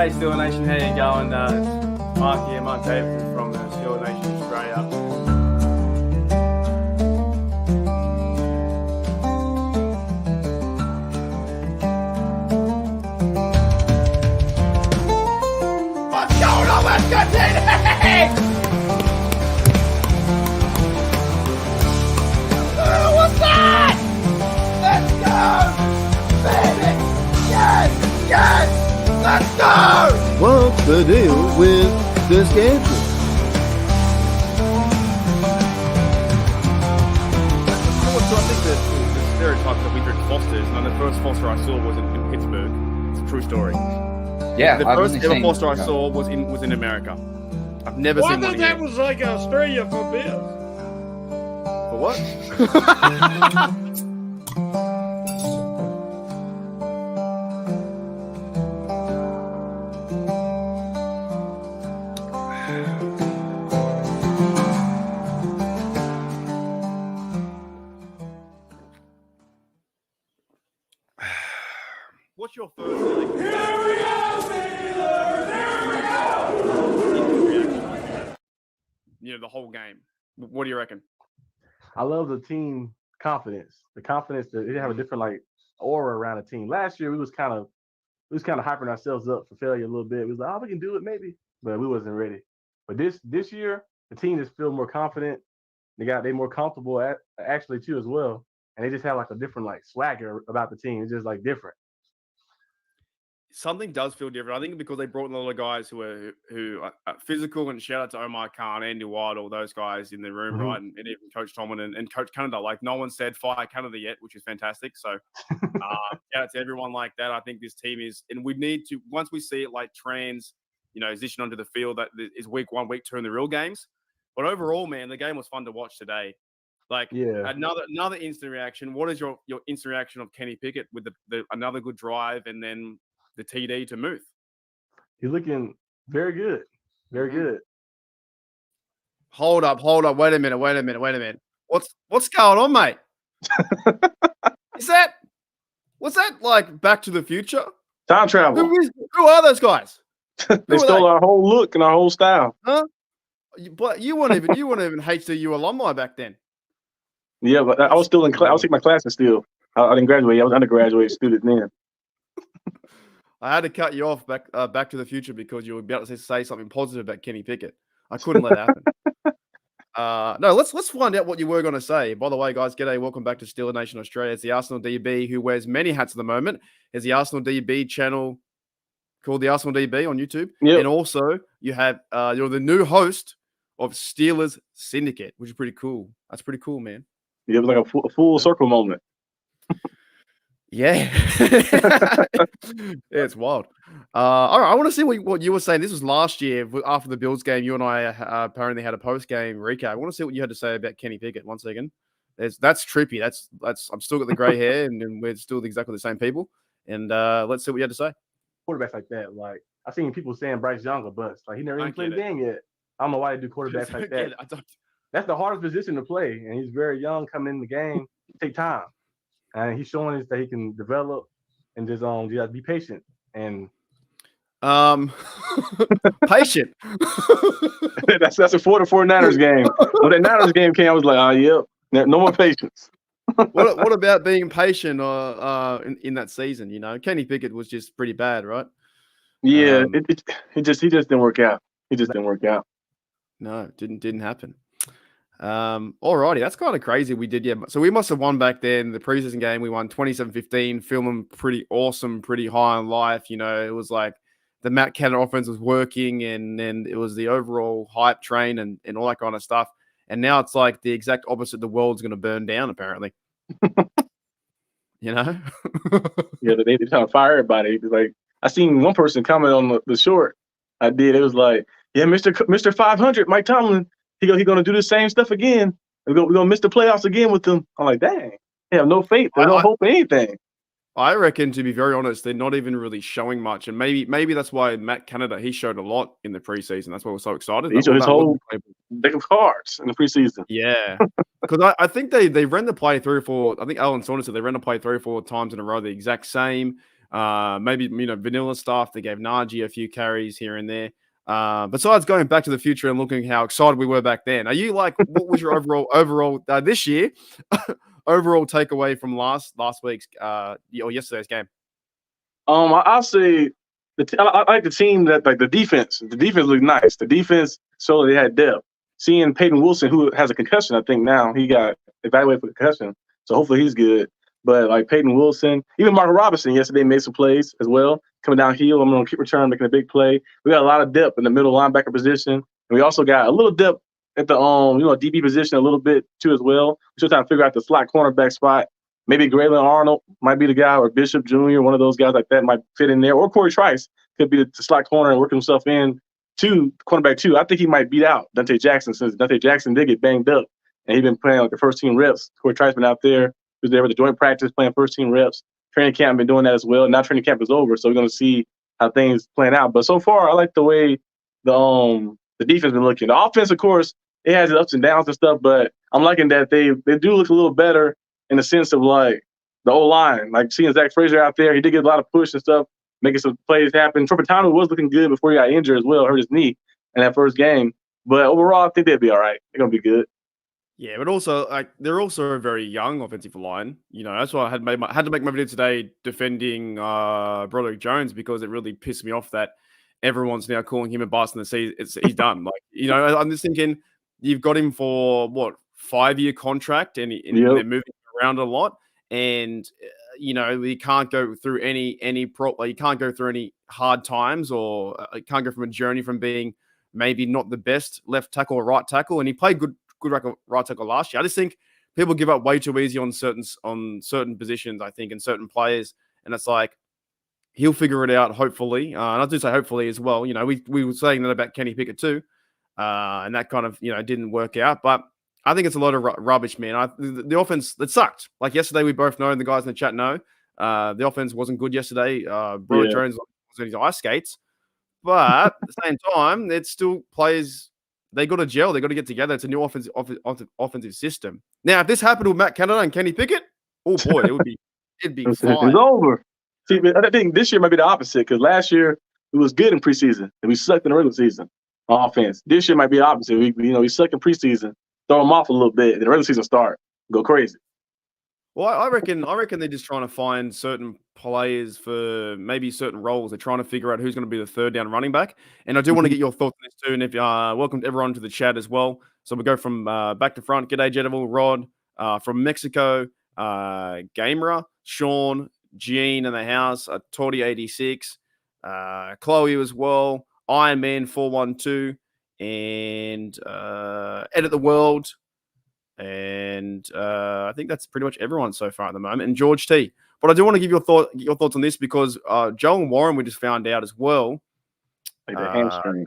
G'day, Steel Nation. How you going? It's Mark here, Mark Davidson from Steel Nation Australia. What's going on, West Country? What's that? Let's go! Baby! Yes! Yes! Let's go! What's the deal with this schedule? So I think the stereotype that we drink Fosters, and the first Foster I saw was in Pittsburgh. It's a true story. Yeah, The first ever Foster I saw was in America. I've never seen one I thought that here. was like Australia for beers. For what? What's your first? You know, the whole game. What do you reckon? I love the team confidence. The confidence that they have a different like aura around the team. Last year we was kind of hyping ourselves up for failure a little bit. We was like, oh, we can do it maybe, but we wasn't ready. But this year the team just feel more confident. They more comfortable actually too as well, and they just have like a different like swagger about the team. It's just like different. Something does feel different. I think because they brought in a lot of guys who are physical, and shout out to Omar Khan, Andy White, all those guys in the room, right? And even Coach Tomlin and Coach Canada. Like, no one said fire Canada yet, which is fantastic. So shout out to everyone like that. I think this team is, and we need to, once we see it like transition onto the field, that is week 1, week 2 in the real games. But overall, man, the game was fun to watch today. Like, another instant reaction. What is your instant reaction of Kenny Pickett with the another good drive and then the TD to Muth? He's looking very good. Very good. Hold up. Wait a minute. What's going on, mate? Was that like Back to the Future? Time travel. Who are those guys? They stole our whole look and our whole style. Huh? But you weren't even HCU alumni back then. Yeah, but I was still in class. I was taking my classes still. I didn't graduate. I was an undergraduate student then. I had to cut you off Back to the Future because you were about to say something positive about Kenny Pickett. I couldn't let it happen. No, let's find out what you were going to say. By the way, guys, g'day. Welcome back to Steeler Nation Australia. It's the Arsenal DB who wears many hats at the moment. It's the Arsenal DB channel called the Arsenal DB on YouTube. Yep. And also you have you're the new host of Steelers Syndicate, which is pretty cool. That's pretty cool, man. Yeah, it was like a full circle moment. Yeah. Yeah, it's wild. All right, I want to see what you were saying. This was last year after the Bills game. You and I apparently had a post-game recap. I want to see what you had to say about Kenny Pickett. 1 second. That's trippy. That's I'm still got the grey hair and we're still exactly the same people. And let's see what you had to say. Quarterbacks like that, like I've seen people saying Bryce Young a bust. Like he never even played the game yet. I don't know why they do quarterbacks like that. That's the hardest position to play, and he's very young coming in the game. Take time. And he's showing us that he can develop and just you have to be patient and patient. that's a 49ers game. When that Niners game came, I was like, yep, no more patience. What about being patient in that season? You know, Kenny Pickett was just pretty bad, right? Yeah, he just didn't work out. He just didn't work out. No, didn't happen. Alrighty, that's kind of crazy. We did, yeah. So we must have won back then. The preseason game, we won 27-15, feeling pretty awesome, pretty high on life. You know, it was like the Matt Canada offense was working, and it was the overall hype train and all that kind of stuff. And now it's like the exact opposite. The world's going to burn down, apparently. You know? Yeah, they trying to fire everybody. Like I seen one person comment on the short I did. It was like, yeah, Mr. 500, Mike Tomlin. He gonna do the same stuff again. We're gonna miss the playoffs again with them. I'm like, dang, they have no faith. They don't hope in anything. I reckon, to be very honest, they're not even really showing much, and maybe that's why Matt Canada, he showed a lot in the preseason. That's why we're so excited. He showed his whole deck of cards in the preseason. Yeah, because I think they ran the play 3 or 4. I think Alan Saunders said they ran the play 3 or 4 times in a row, the exact same. Maybe vanilla stuff. They gave Najee a few carries here and there. Besides going back to the future and looking how excited we were back then, are you like, what was your overall this year overall takeaway from last week's or yesterday's game? I'll say I like the team that like the defense. The defense looked nice. The defense showed they had depth. Seeing Peyton Wilson, who has a concussion, I think now he got evaluated for concussion, so hopefully he's good. But like Peyton Wilson, even Mark Robinson yesterday made some plays as well, coming downhill. I'm going to keep return, making a big play. We got a lot of depth in the middle linebacker position, and we also got a little depth at the DB position a little bit too as well. We're still trying to figure out the slot cornerback spot. Maybe Graylin Arnold might be the guy, or Bishop Jr., one of those guys like that might fit in there, or Corey Trice could be the slot corner and work himself in to cornerback too. I think he might beat out Dante Jackson, since Dante Jackson did get banged up and he's been playing like the first team reps. Corey Trice been out there. He was there with the joint practice playing first team reps. Training camp been doing that as well. Now training camp is over, so we're going to see how things playing out. But so far, I like the way the defense been looking. The offense, of course, it has its ups and downs and stuff, but I'm liking that they do look a little better in the sense of like the O-line. Like seeing Zach Frazier out there, he did get a lot of push and stuff, making some plays happen. Tropicano was looking good before he got injured as well, hurt his knee in that first game. But overall, I think they'll be all right. They're going to be good. Yeah, but also like they're also a very young offensive line. That's why I had to make my video today defending Broderick Jones, because it really pissed me off that everyone's now calling him a bust and he's done. Like, I'm just thinking you've got him for what, 5-year contract, and they're moving around a lot, and he can't go through any you can't go through any hard times, or you can't go from a journey from being maybe not the best left tackle or right tackle, and he played good right tackle last year. I just think people give up way too easy on certain positions, I think, and certain players, and it's like he'll figure it out, hopefully. And I do say hopefully as well. We were saying that about Kenny Pickett too, and that kind of didn't work out. But I think it's a lot of rubbish, man. The offense, it sucked. Like yesterday, we both know, and the guys in the chat know, the offense wasn't good yesterday. Broderick Jones was on his ice skates, but at the same time, it's still players. They got to gel. They got to get together. It's a new offensive system. Now, if this happened with Matt Canada and Kenny Pickett, oh boy, it'd be fine. It's over. See, I think this year might be the opposite, because last year it was good in preseason and we sucked in the regular season on offense. This year might be the opposite. We suck in preseason, throw them off a little bit, and the regular season start, go crazy. Well, I reckon they're just trying to find certain players for maybe certain roles. They're trying to figure out who's going to be the third down running back. And I do want to get your thoughts on this too. And if welcome everyone to the chat as well. So we go from back to front. G'day, Jedivil, Rod from Mexico, Gamerer, Sean, Gene in the house, Torty86, Chloe as well, Iron Man 412, and Edit the World. And I think that's pretty much everyone so far at the moment. And George T. But I do want to give your thoughts on this, because Joel Warren, we just found out as well. Like the hamstring.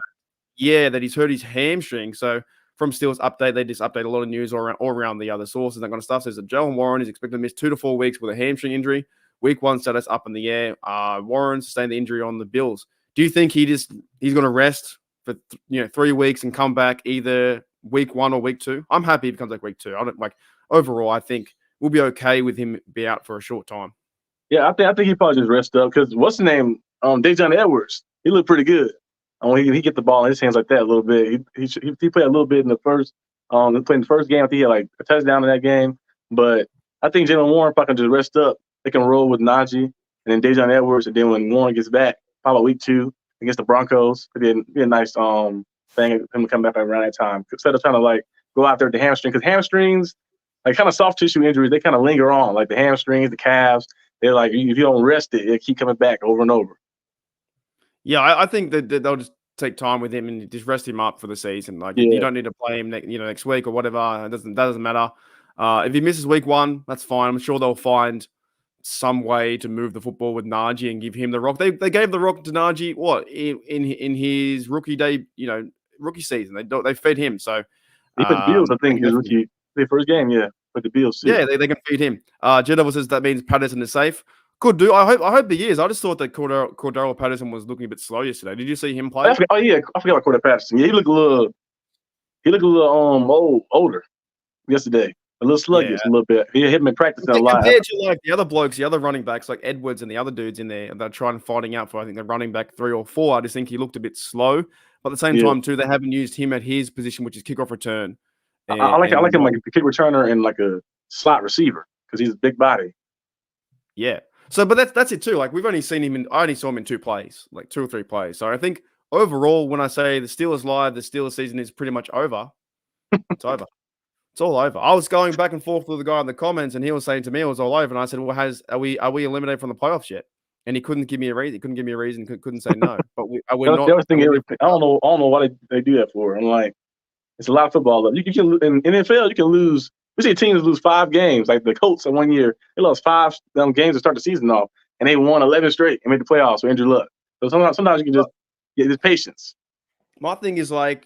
Yeah, that he's hurt his hamstring. So from Steelers Update, they just update a lot of news all around the other sources and that kind of stuff. Says that Joel Warren is expected to miss 2 to 4 weeks with a hamstring injury. Week 1 status up in the air. Warren sustained the injury on the Bills. Do you think he's going to rest for 3 weeks and come back either week 1 or week 2? I'm happy if it comes like week 2. I don't overall. I think we'll be okay with him be out for a short time. Yeah, I think he probably just rest up, because what's the name? Dejon Edwards. He looked pretty good. He get the ball in his hands like that a little bit. He played a little bit in the first. He played in the first game. I think he had like a touchdown in that game. But I think Jalen Warren probably can just rest up. They can roll with Najee and then Dejon Edwards, and then when Warren gets back, probably week 2 against the Broncos, it'd be a nice thing for him to come back around that time, instead of trying to like go out there with the hamstring, because hamstrings, like kind of soft tissue injuries, they kind of linger on, like the hamstrings, the calves. They're like, if you don't rest it, it'll keep coming back over and over. Yeah, I think that they'll just take time with him and just rest him up for the season. Like you don't need to play him next week or whatever. That doesn't matter. If he misses week 1, that's fine. I'm sure they'll find some way to move the football with Najee and give him the rock. They gave the rock to Najee in his rookie day, rookie season. They fed him. So he put the Bills, I think, his rookie their first game. Yeah, put the Bills. Yeah, they can feed him. Jedivil says that means Patterson is safe. Could do. I hope he is. I just thought that Cordero Patterson was looking a bit slow yesterday. Did you see him play? I forgot about Cordero Patterson. Yeah, he looked a little older yesterday. a little sluggish a little bit. He hit him in practice a lot. Compared to like the other blokes, the other running backs like Edwards and the other dudes in there, they're trying fighting out for I think they're running back 3 or 4. I just think he looked a bit slow. But at the same time too, they haven't used him at his position, which is kickoff return. And, I like him like a kick returner and like a slot receiver because he's a big body. Yeah. So, but that's it too. Like I only saw him in 2 plays, like 2 or 3 plays. So I think overall, when I say the Steelers live, the Steelers season is pretty much over. It's over. It's all over. I was going back and forth with the guy in the comments, and he was saying to me it was all over. And I said, "Well, are we eliminated from the playoffs yet?" And he couldn't give me a reason. He couldn't give me a reason. Couldn't say no. But we're not. I don't know why they do that for. I'm like, it's a lot of football. You can in NFL, you can lose. We see teams lose 5 games. Like the Colts in 1 year, they lost 5 games to start the season off, and they won 11 straight and made the playoffs with injured luck. So sometimes you can just get this patience. My thing is like,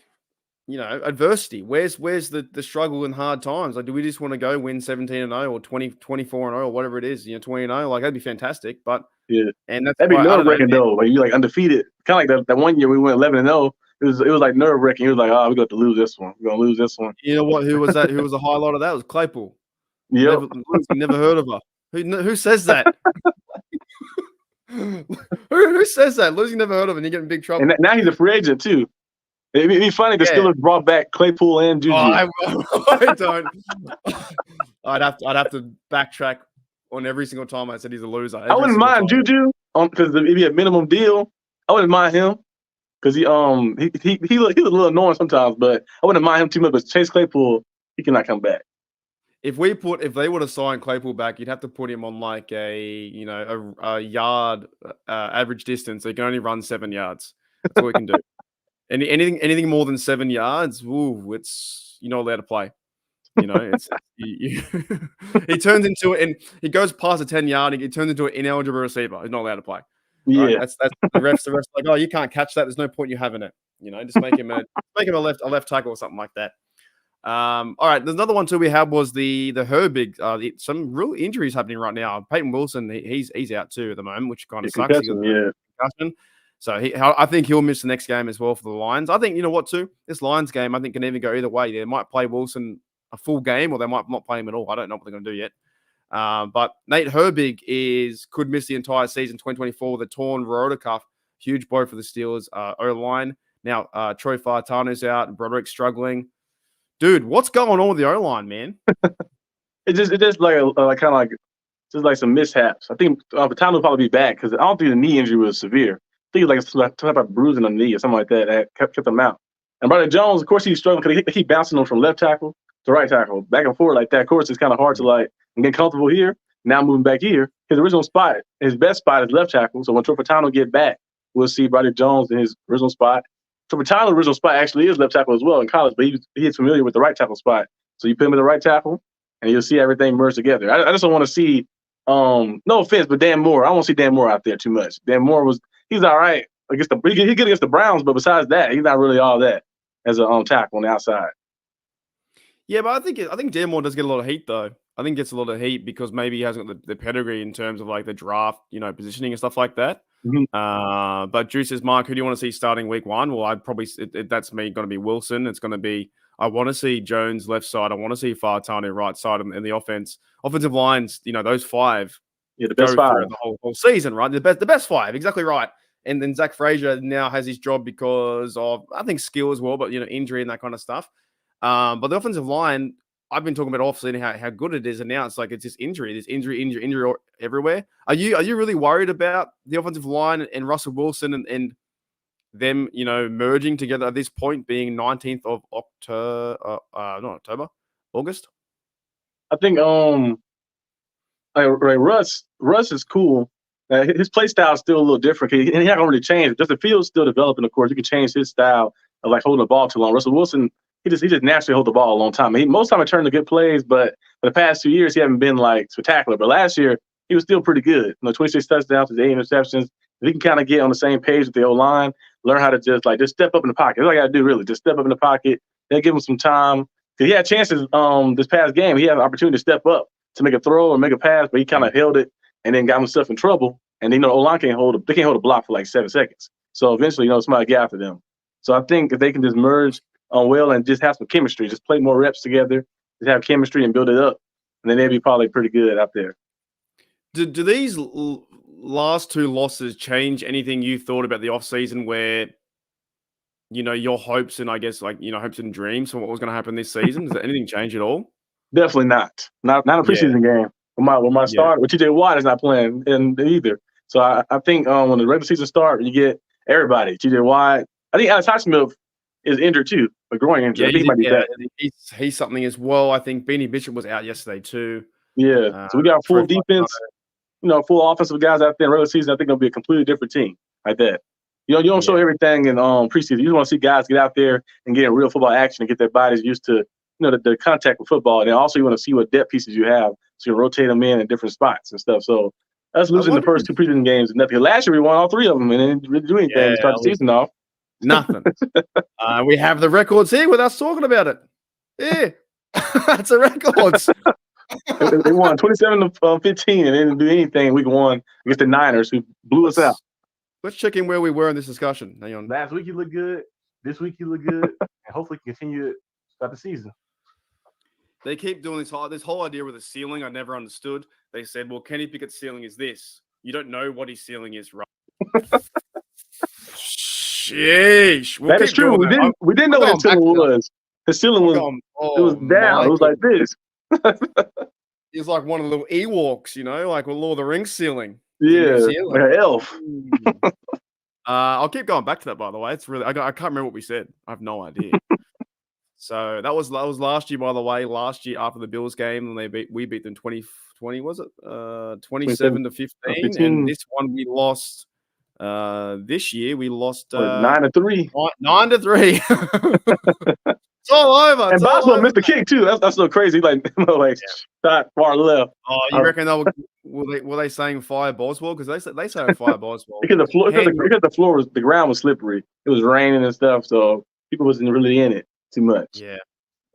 adversity. Where's the struggle and hard times? Like, do we just want to go win 17-0 or 24-0 or whatever it is? 20-0. Like that'd be fantastic. But and that'd be nerve-wracking though. Like you like undefeated. Kind of like that 1 year we went 11-0. It was like nerve-wracking. He was like, "Oh, we're going to lose this one. We're going to lose this one." You know what? Who was that? Who was the highlight of that? It was Claypool. Yeah, never heard of her. Who says that? who says that? Lucy never heard of her, and you get in big trouble. And now he's a free agent too. It'd be funny. The Steelers brought back Claypool and Juju. I don't. I'd have to backtrack on every single time I said he's a loser. I wouldn't mind Juju because it'd be a minimum deal. I wouldn't mind him. Because he was a little annoying sometimes, but I wouldn't mind him too much. But Chase Claypool, he cannot come back. If they would have signed Claypool back, you'd have to put him on like a yard average distance. So he can only run 7 yards. That's all he can do. Anything more than 7 yards, it's you're not allowed to play. He turns into it, and he goes past the 10-yard. He turns into an ineligible receiver. He's not allowed to play. Yeah, right? That's the refs. The refs like, oh, you can't catch that. There's no point you having it. Just make him a left tackle or something like that. All right, there's another one too we had was the Herbig. Some real injuries happening right now. Peyton Wilson, he's out too at the moment, which kind of sucks. Concussion. So I think he'll miss the next game as well for the Lions. I think too. This Lions game I think can even go either way. They might play Wilson a full game, or they might not play him at all. I don't know what they're going to do yet. But Nate Herbig could miss the entire season 2024 with a torn rotator cuff. Huge blow for the Steelers O-line. Now Troy Fautano's out. Broderick's struggling. Dude, what's going on with the O-line, man? It's just like some mishaps. I think Fautano will probably be back because I don't think the knee injury was severe. I think it was like a type of bruising on the knee or something like that kept him out. And Brother Jones, of course, he's struggling because he keep bouncing him from left tackle to right tackle, back and forth like that. Of course, it's kind of hard to like get comfortable here. Now moving back here, his original spot, his best spot is left tackle. So when Troy Fautano get back, we'll see Brother Jones in his original spot. Troy Fautano's original spot actually is left tackle as well in college, but he is familiar with the right tackle spot. So you put him in the right tackle, and you'll see everything merge together. I just don't want to see, no offense, but Dan Moore. I don't want to see Dan Moore out there too much. Dan Moore he's all right against he good against the Browns, but besides that, he's not really all that as a tackle on the outside. Yeah, but I think Dan Moore does get a lot of heat though. I think he gets a lot of heat because maybe he hasn't got the pedigree in terms of like the draft, positioning and stuff like that. Mm-hmm. But Drew says, Mark, who do you want to see starting week 1? Well, I'd probably that's me going to be Wilson. It's going to be I want to see Jones left side. I want to see Fautano right side in the offensive lines. Those 5. Yeah, the best 5 the whole season, right? The best 5, exactly right. And then Zach Frazier now has his job because of I think skill as well, but injury and that kind of stuff. But the offensive line, I've been talking about offseason how good it is, and now it's like it's just injury. There's injury everywhere. Are you really worried about the offensive line and Russell Wilson and them, merging together at this point, being 19th of August? I think Russ is cool. His play style is still a little different. He's not gonna really change. Just the field's still developing, of course. You can change his style of like holding the ball too long. Russell Wilson, he just naturally hold the ball a long time. Most time it turned to good plays, but for the past 2 years he haven't been like spectacular. But last year he was still pretty good. 26 touchdowns, 8 interceptions. If he can kind of get on the same page with the O-line, learn how to just step up in the pocket. That's all you got to do, really. Just step up in the pocket. They'll give him some time. Because he had chances this past game. He had an opportunity to step up to make a throw or make a pass, but he kind of held it and then got himself in trouble. And O-line can't hold a block for like 7 seconds. So eventually, somebody get after them. So I think if they can just merge well and just have some chemistry, just play more reps together, just have chemistry and build it up, and then they'd be probably pretty good out there. Do these last 2 losses change anything you thought about the offseason where, your hopes and I guess hopes and dreams for what was going to happen this season? Does anything change at all? Definitely not. Not a preseason game. With my start, with TJ Watt is not playing in either. So I think when the regular season starts, you get everybody. TJ Watt. I think Alex Highsmith is injured too, a groin injury. I think he might be back. He's something as well. I think Beanie Bishop was out yesterday too. Yeah. So we got full defense, full offensive guys out there in regular season. I think it'll be a completely different team like that. You don't show everything in preseason. You just want to see guys get out there and get in real football action and get their bodies used to the contact with football. And then also you want to see what depth pieces you have so you can rotate them in different spots and stuff. So us losing the first 2 preseason games is nothing. Last year we won all 3 of them and didn't really do anything to start the season off. Nothing. We have the records here with us talking about it. Yeah, that's the records. They won 27-15 and they didn't do anything. We won against the Niners who blew us out. Let's check in where we were in this discussion. Hang on. Last week you look good. This week you look good. And hopefully continue it throughout the season. They keep doing this whole idea with the ceiling. I never understood. They said, well, Kenny Pickett's ceiling is this. You don't know what his ceiling is, right? Sheesh. That is true. We didn't know what his ceiling was. His ceiling was it was down. It was like this. He's like one of the little Ewoks, like with Lord of the Rings ceiling. Yeah, like an elf. I'll keep going back to that, by the way. It's really I can't remember what we said. I have no idea. So that was last year, by the way. Last year after the Bills game, and we beat them 20, was it? 27-15. And this one we lost. This year we lost 9-3. 9-3. It's all over. And Boswell missed the kick too. That's so crazy. Shot far left. Oh, you reckon were they saying fire Boswell? Because they say fire Boswell. Because the ground was slippery. It was raining and stuff, so people wasn't really in it too much. Yeah.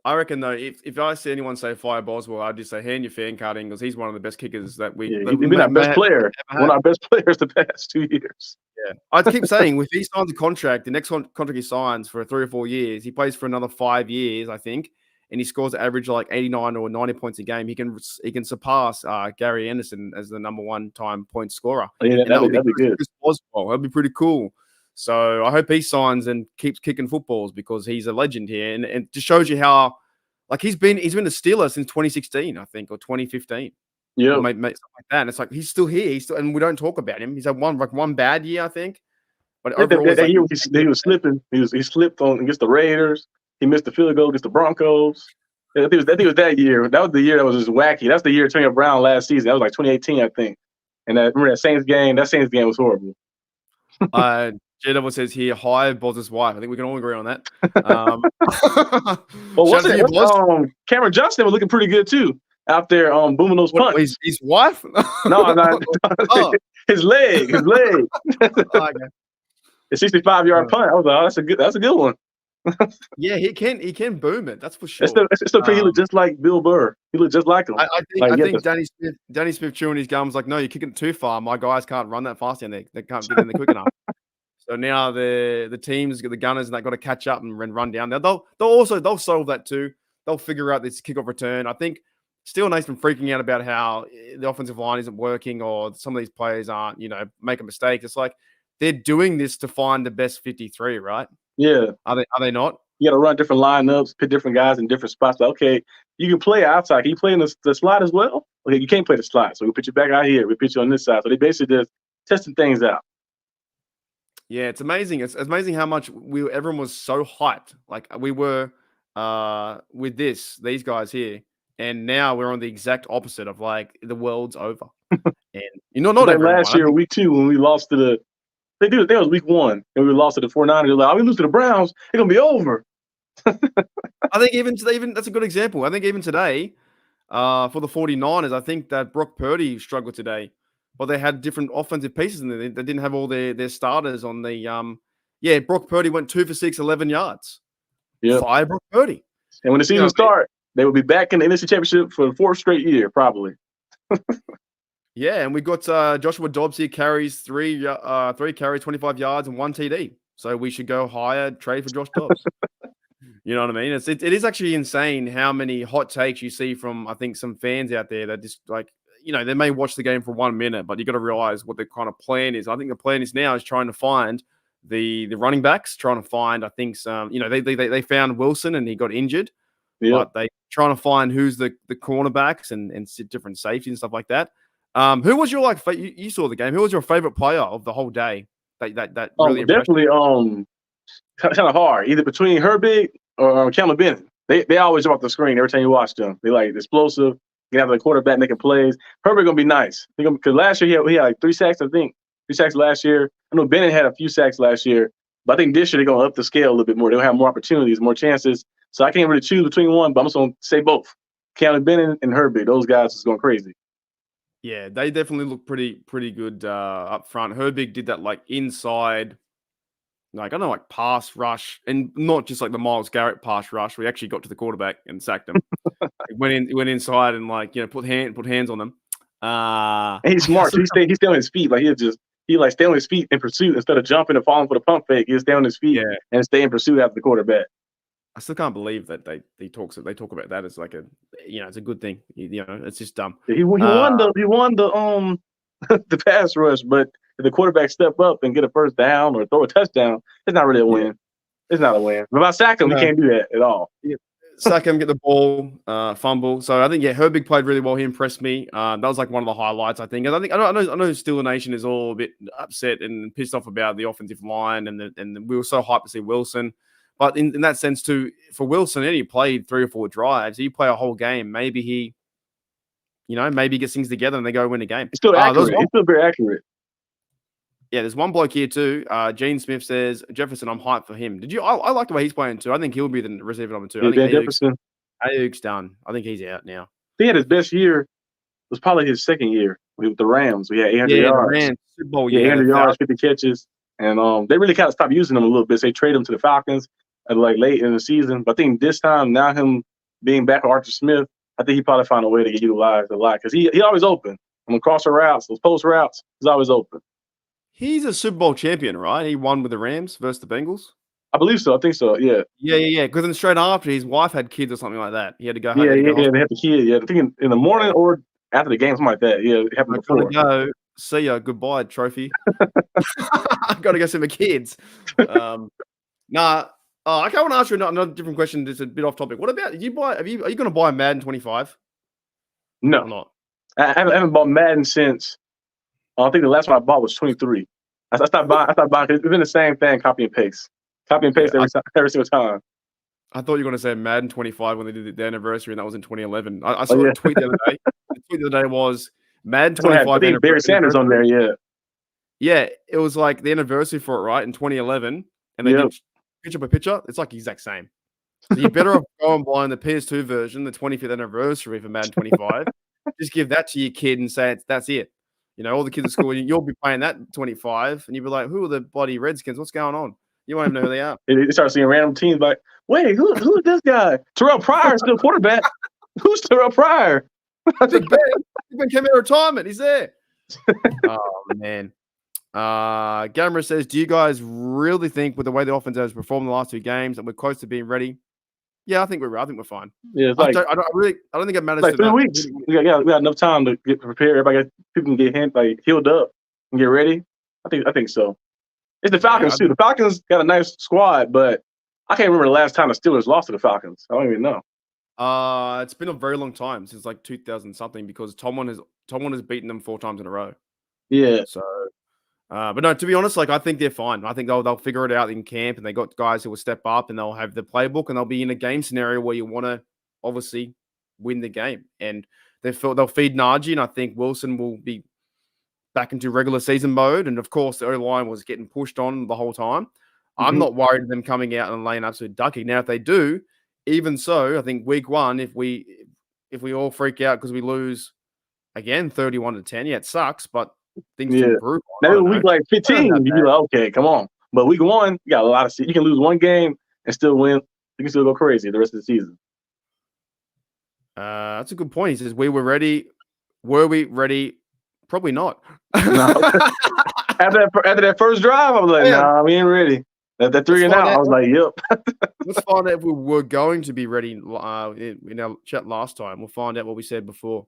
I reckon though, if I see anyone say fire Boswell, I'd just say hand your fan card in because he's one of the best kickers that we. He's been our best player. One of our best players the past 2 years. Yeah, I keep saying if he signs a contract, the next contract he signs for 3 or 4 years, he plays for another 5 years, I think, and he scores an average like 89 or 90 points a game. He can surpass Gary Anderson as the number 1 time point scorer. Oh, yeah, that'd be good. That'd be pretty cool. So I hope he signs and keeps kicking footballs because he's a legend here, and it just shows you how he's been a Steeler since 2016, I think, or 2015. Yeah, something like that. And it's like he's still here. And we don't talk about him. He's had one bad year, I think. But overall, that year he was slipping. He slipped against the Raiders. He missed the field goal against the Broncos. I think it was that year. That was the year that was just wacky. That's the year Antonio Brown last season. That was like 2018, I think. And remember that Saints game? That Saints game was horrible. JW says here, hi, Boz's wife. I think we can all agree on that. Cameron Johnston was looking pretty good too out there booming those punts. His wife? No. His leg. Okay. A 65-yard punt. I was like, that's a good one. Yeah, he can boom it. That's for sure. It's still he looked just like Bill Burr. He looked just like him. I think Danny Smith chewing his gum was like, no, you're kicking it too far. My guys can't run that fast, and they can't get in there quick enough. So now the teams, the Gunners, and they've got to catch up and run down. Now they'll solve that too. They'll figure out this kickoff return. I think Steele Nate's been freaking out about how the offensive line isn't working or some of these players aren't, making mistakes. It's like they're doing this to find the best 53, right? Yeah. Are they not? You got to run different lineups, put different guys in different spots. Like, okay, you can play outside. Can you play in the slot as well? Okay, you can't play the slot. So we put you back out here. We put you on this side. So they basically just testing things out. Yeah, it's amazing. It's amazing how much everyone was so hyped. Like we were with these guys here. And now we're on the exact opposite of like the world's over. And not like everyone. Last year, week 2, when we lost to that was week 1, and we lost to the 49ers. They're like, we lose to the Browns, it's gonna be over. I think even that's a good example. I think even today, for the 49ers, I think that Brock Purdy struggled today. But they had different offensive pieces in there. They didn't have all their starters on the Brock Purdy went 2 for 6, 11 yards. Yeah. Fire Brock Purdy. And when the season starts, they will be back in the NFC Championship for the 4th straight year, probably. Yeah, and we got Joshua Dobbs here carries 3 carries, 25 yards, and 1 TD. So we should go higher, trade for Josh Dobbs. You know what I mean? It is actually insane how many hot takes you see from, I think, some fans out there that just like, they may watch the game for 1 minute, but you got to realize what the kind of plan is. I think the plan is now is trying to find the running backs, trying to find, I think, some, they found Wilson and he got injured, but they trying to find who's the cornerbacks and different safeties and stuff like that. Who was your you saw the game? Who was your favorite player of the whole day? That really definitely kind of hard, either between Herbig or Cameron Bennett. They always about the screen every time you watch them. They like explosive. You have the quarterback making plays. Herbig gonna be nice because last year he had like 3 sacks. I think 3 sacks last year. I know Bennett had a few sacks last year, but I think this year they're gonna up the scale a little bit more. They'll have more opportunities, more chances. So I can't really choose between one, but I'm just gonna say both. Cameron Bennett and Herbig. Those guys is going crazy. Yeah, they definitely look pretty good up front. Herbig did that like inside, like I don't know, like pass rush, and not just like the Myles Garrett pass rush. We actually got to the quarterback and sacked him. went inside and put hands on them. And he's smart. So he stay on his feet. Like he stay on his feet in pursuit instead of jumping and falling for the pump fake. He'll stay on his feet and stay in pursuit after the quarterback. I still can't believe that they talk about that as like it's a good thing. It's just dumb. He won the the pass rush, but if the quarterback step up and get a first down or throw a touchdown, it's not really a win. It's not a win. But if I sack him, we can't do that at all. Yeah. Sack him, get the ball, fumble. So I think Herbig played really well. He impressed me. That was like one of the highlights. I think. And I know Steeler Nation is all a bit upset and pissed off about the offensive line, and we were so hyped to see Wilson. But in that sense too, for Wilson, he played 3 or 4 drives. He play a whole game. Maybe he, maybe gets things together and they go win a game. It's still accurate. It's still very accurate. Yeah, there's one bloke here too. Gene Smith says, Jefferson, I'm hyped for him. I like the way he's playing too. I think he'll be the receiver number 2. I think Jefferson. Ayuk's done. I think he's out now. He had his best year. It was probably his second year with the Rams. We had 800 yards. Rams, Super Bowl, 800 yards, 50 catches. And they really kind of stopped using him a little bit. So they traded him to the Falcons like late in the season. But I think this time, now him being back with Arthur Smith, I think he probably found a way to get utilized a lot because he always open. On crosser routes, those post routes, he's always open. He's a Super Bowl champion, right? He won with the Rams versus the Bengals. I believe so. I think so. Yeah. Yeah. Because then straight after, his wife had kids or something like that. He had to go home. Yeah. They had the kid. Yeah. I think in the morning or after the game, something like that. Yeah. It happened before. Go. See ya. Goodbye, trophy. I've got to go see my kids. Nah. I want to ask you another different question. That's a bit off topic. What about? Are you going to buy Madden 25? No, or not. I haven't bought Madden since. I think the last one I bought was 23. I stopped buying. It's been the same thing, copy and paste every single time. I thought you were going to say Madden 25 when they did the anniversary, and that was in 2011. I saw a tweet the other day. The tweet the other day was Madden 25. I think Barry Sanders on there. Yeah. Yeah, it was like the anniversary for it, right, in 2011, and they did picture by picture. It's like the exact same. So you're better off going buying the PS2 version, the 25th anniversary for Madden 25. Just give that to your kid and say that's it. All the kids at school, you'll be playing that 25, and you'll be like, who are the bloody Redskins? What's going on? You won't even know who they are. They start seeing random teams like, wait, who's this guy? Terrell Pryor's still quarterback. Who's Terrell Pryor? Big Ben came out of retirement. He's there. Oh, man. Gamera says, do you guys really think with the way the offense has performed in the last 2 games that we're close to being ready? Yeah, I think we're fine. Yeah, it's I don't think it matters. Like 3 weeks. We got enough time to get prepared. People can get healed up and get ready. I think so. It's the Falcons too. The Falcons got a nice squad, but I can't remember the last time the Steelers lost to the Falcons. I don't even know. It's been a very long time since like 2000 something because Tomlin has beaten them 4 times in a row. Yeah. So. But no, to be honest, I think they're fine. I think they'll figure it out in camp, and they got guys who will step up, and they'll have the playbook, and they'll be in a game scenario where you want to obviously win the game. And they'll feed Najee, and I think Wilson will be back into regular season mode. And of course, the O-line was getting pushed on the whole time. Mm-hmm. I'm not worried of them coming out and laying absolute ducking. Now, if they do, even so, I think week 1, if we all freak out because we lose again 31-10, it sucks, but things improve. Maybe week like 15, you'd be like, okay, come on. But week 1, you got a lot of. You can lose 1 game and still win. You can still go crazy the rest of the season. That's a good point. He says we were ready. Were we ready? Probably not. No. After that first drive, I was like, nah, we ain't ready. That 3 and out, I was like, yep. Let's find out if we were going to be ready in our chat last time. We'll find out what we said before.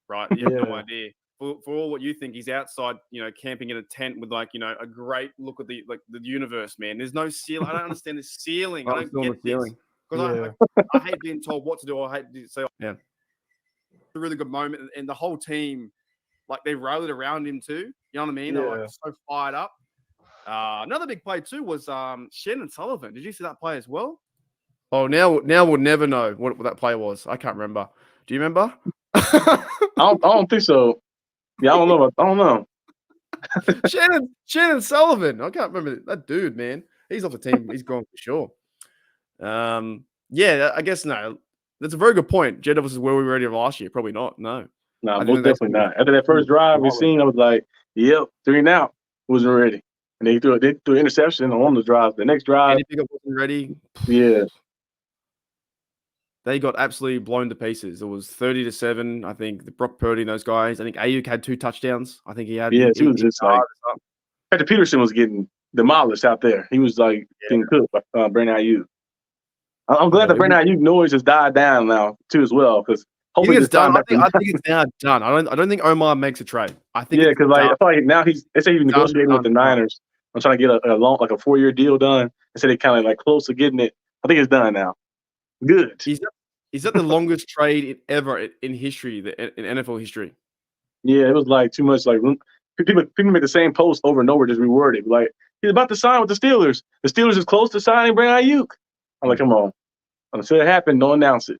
Right? You have no idea. For all what you think, he's outside, camping in a tent with a great look at the universe, man. There's no ceiling. I don't understand the ceiling. I don't get the ceiling. Because I hate being told what to do. I hate to say, yeah. It's a really good moment. And the whole team, they rallied around him too. You know what I mean? Yeah. They're so fired up. Another big play too was Shannon Sullivan. Did you see that play as well? Oh, now we'll never know what that play was. I can't remember. Do you remember? I don't think so. Yeah, I don't know. Shannon Sullivan. I can't remember that dude, man. He's off the team. He's gone for sure. Yeah, I guess no. That's a very good point. Jed was where we were ready last year. Probably not. No, most definitely not. After that first drive we seen, I was like, yep, 3 and out. Wasn't ready. And they threw an interception on the drive. The next drive, anything wasn't ready. Yeah. They got absolutely blown to pieces. It was 30-7. I think the Brock Purdy and those guys. I think Ayuk had 2 touchdowns. I think he had. Yeah, he was just like. Patrick Peterson was getting demolished out there. He was getting cooked by Brandon Ayuk. I'm glad that Brandon Ayuk noise has died down now too as well, because hopefully it's done. I think it's now done. I don't think Omar makes a trade. I think because I feel like now they say he's negotiating with the Niners. I'm trying to get a long, a 4-year deal done. They said they kind of close to getting it. I think it's done now. Good. Is that the longest trade ever in history, in NFL history? Yeah, it was too much. People make the same post over and over, just reworded. He's about to sign with the Steelers. The Steelers is close to signing Brandon Ayuk. I'm like, come on. Until it happened, don't announce it.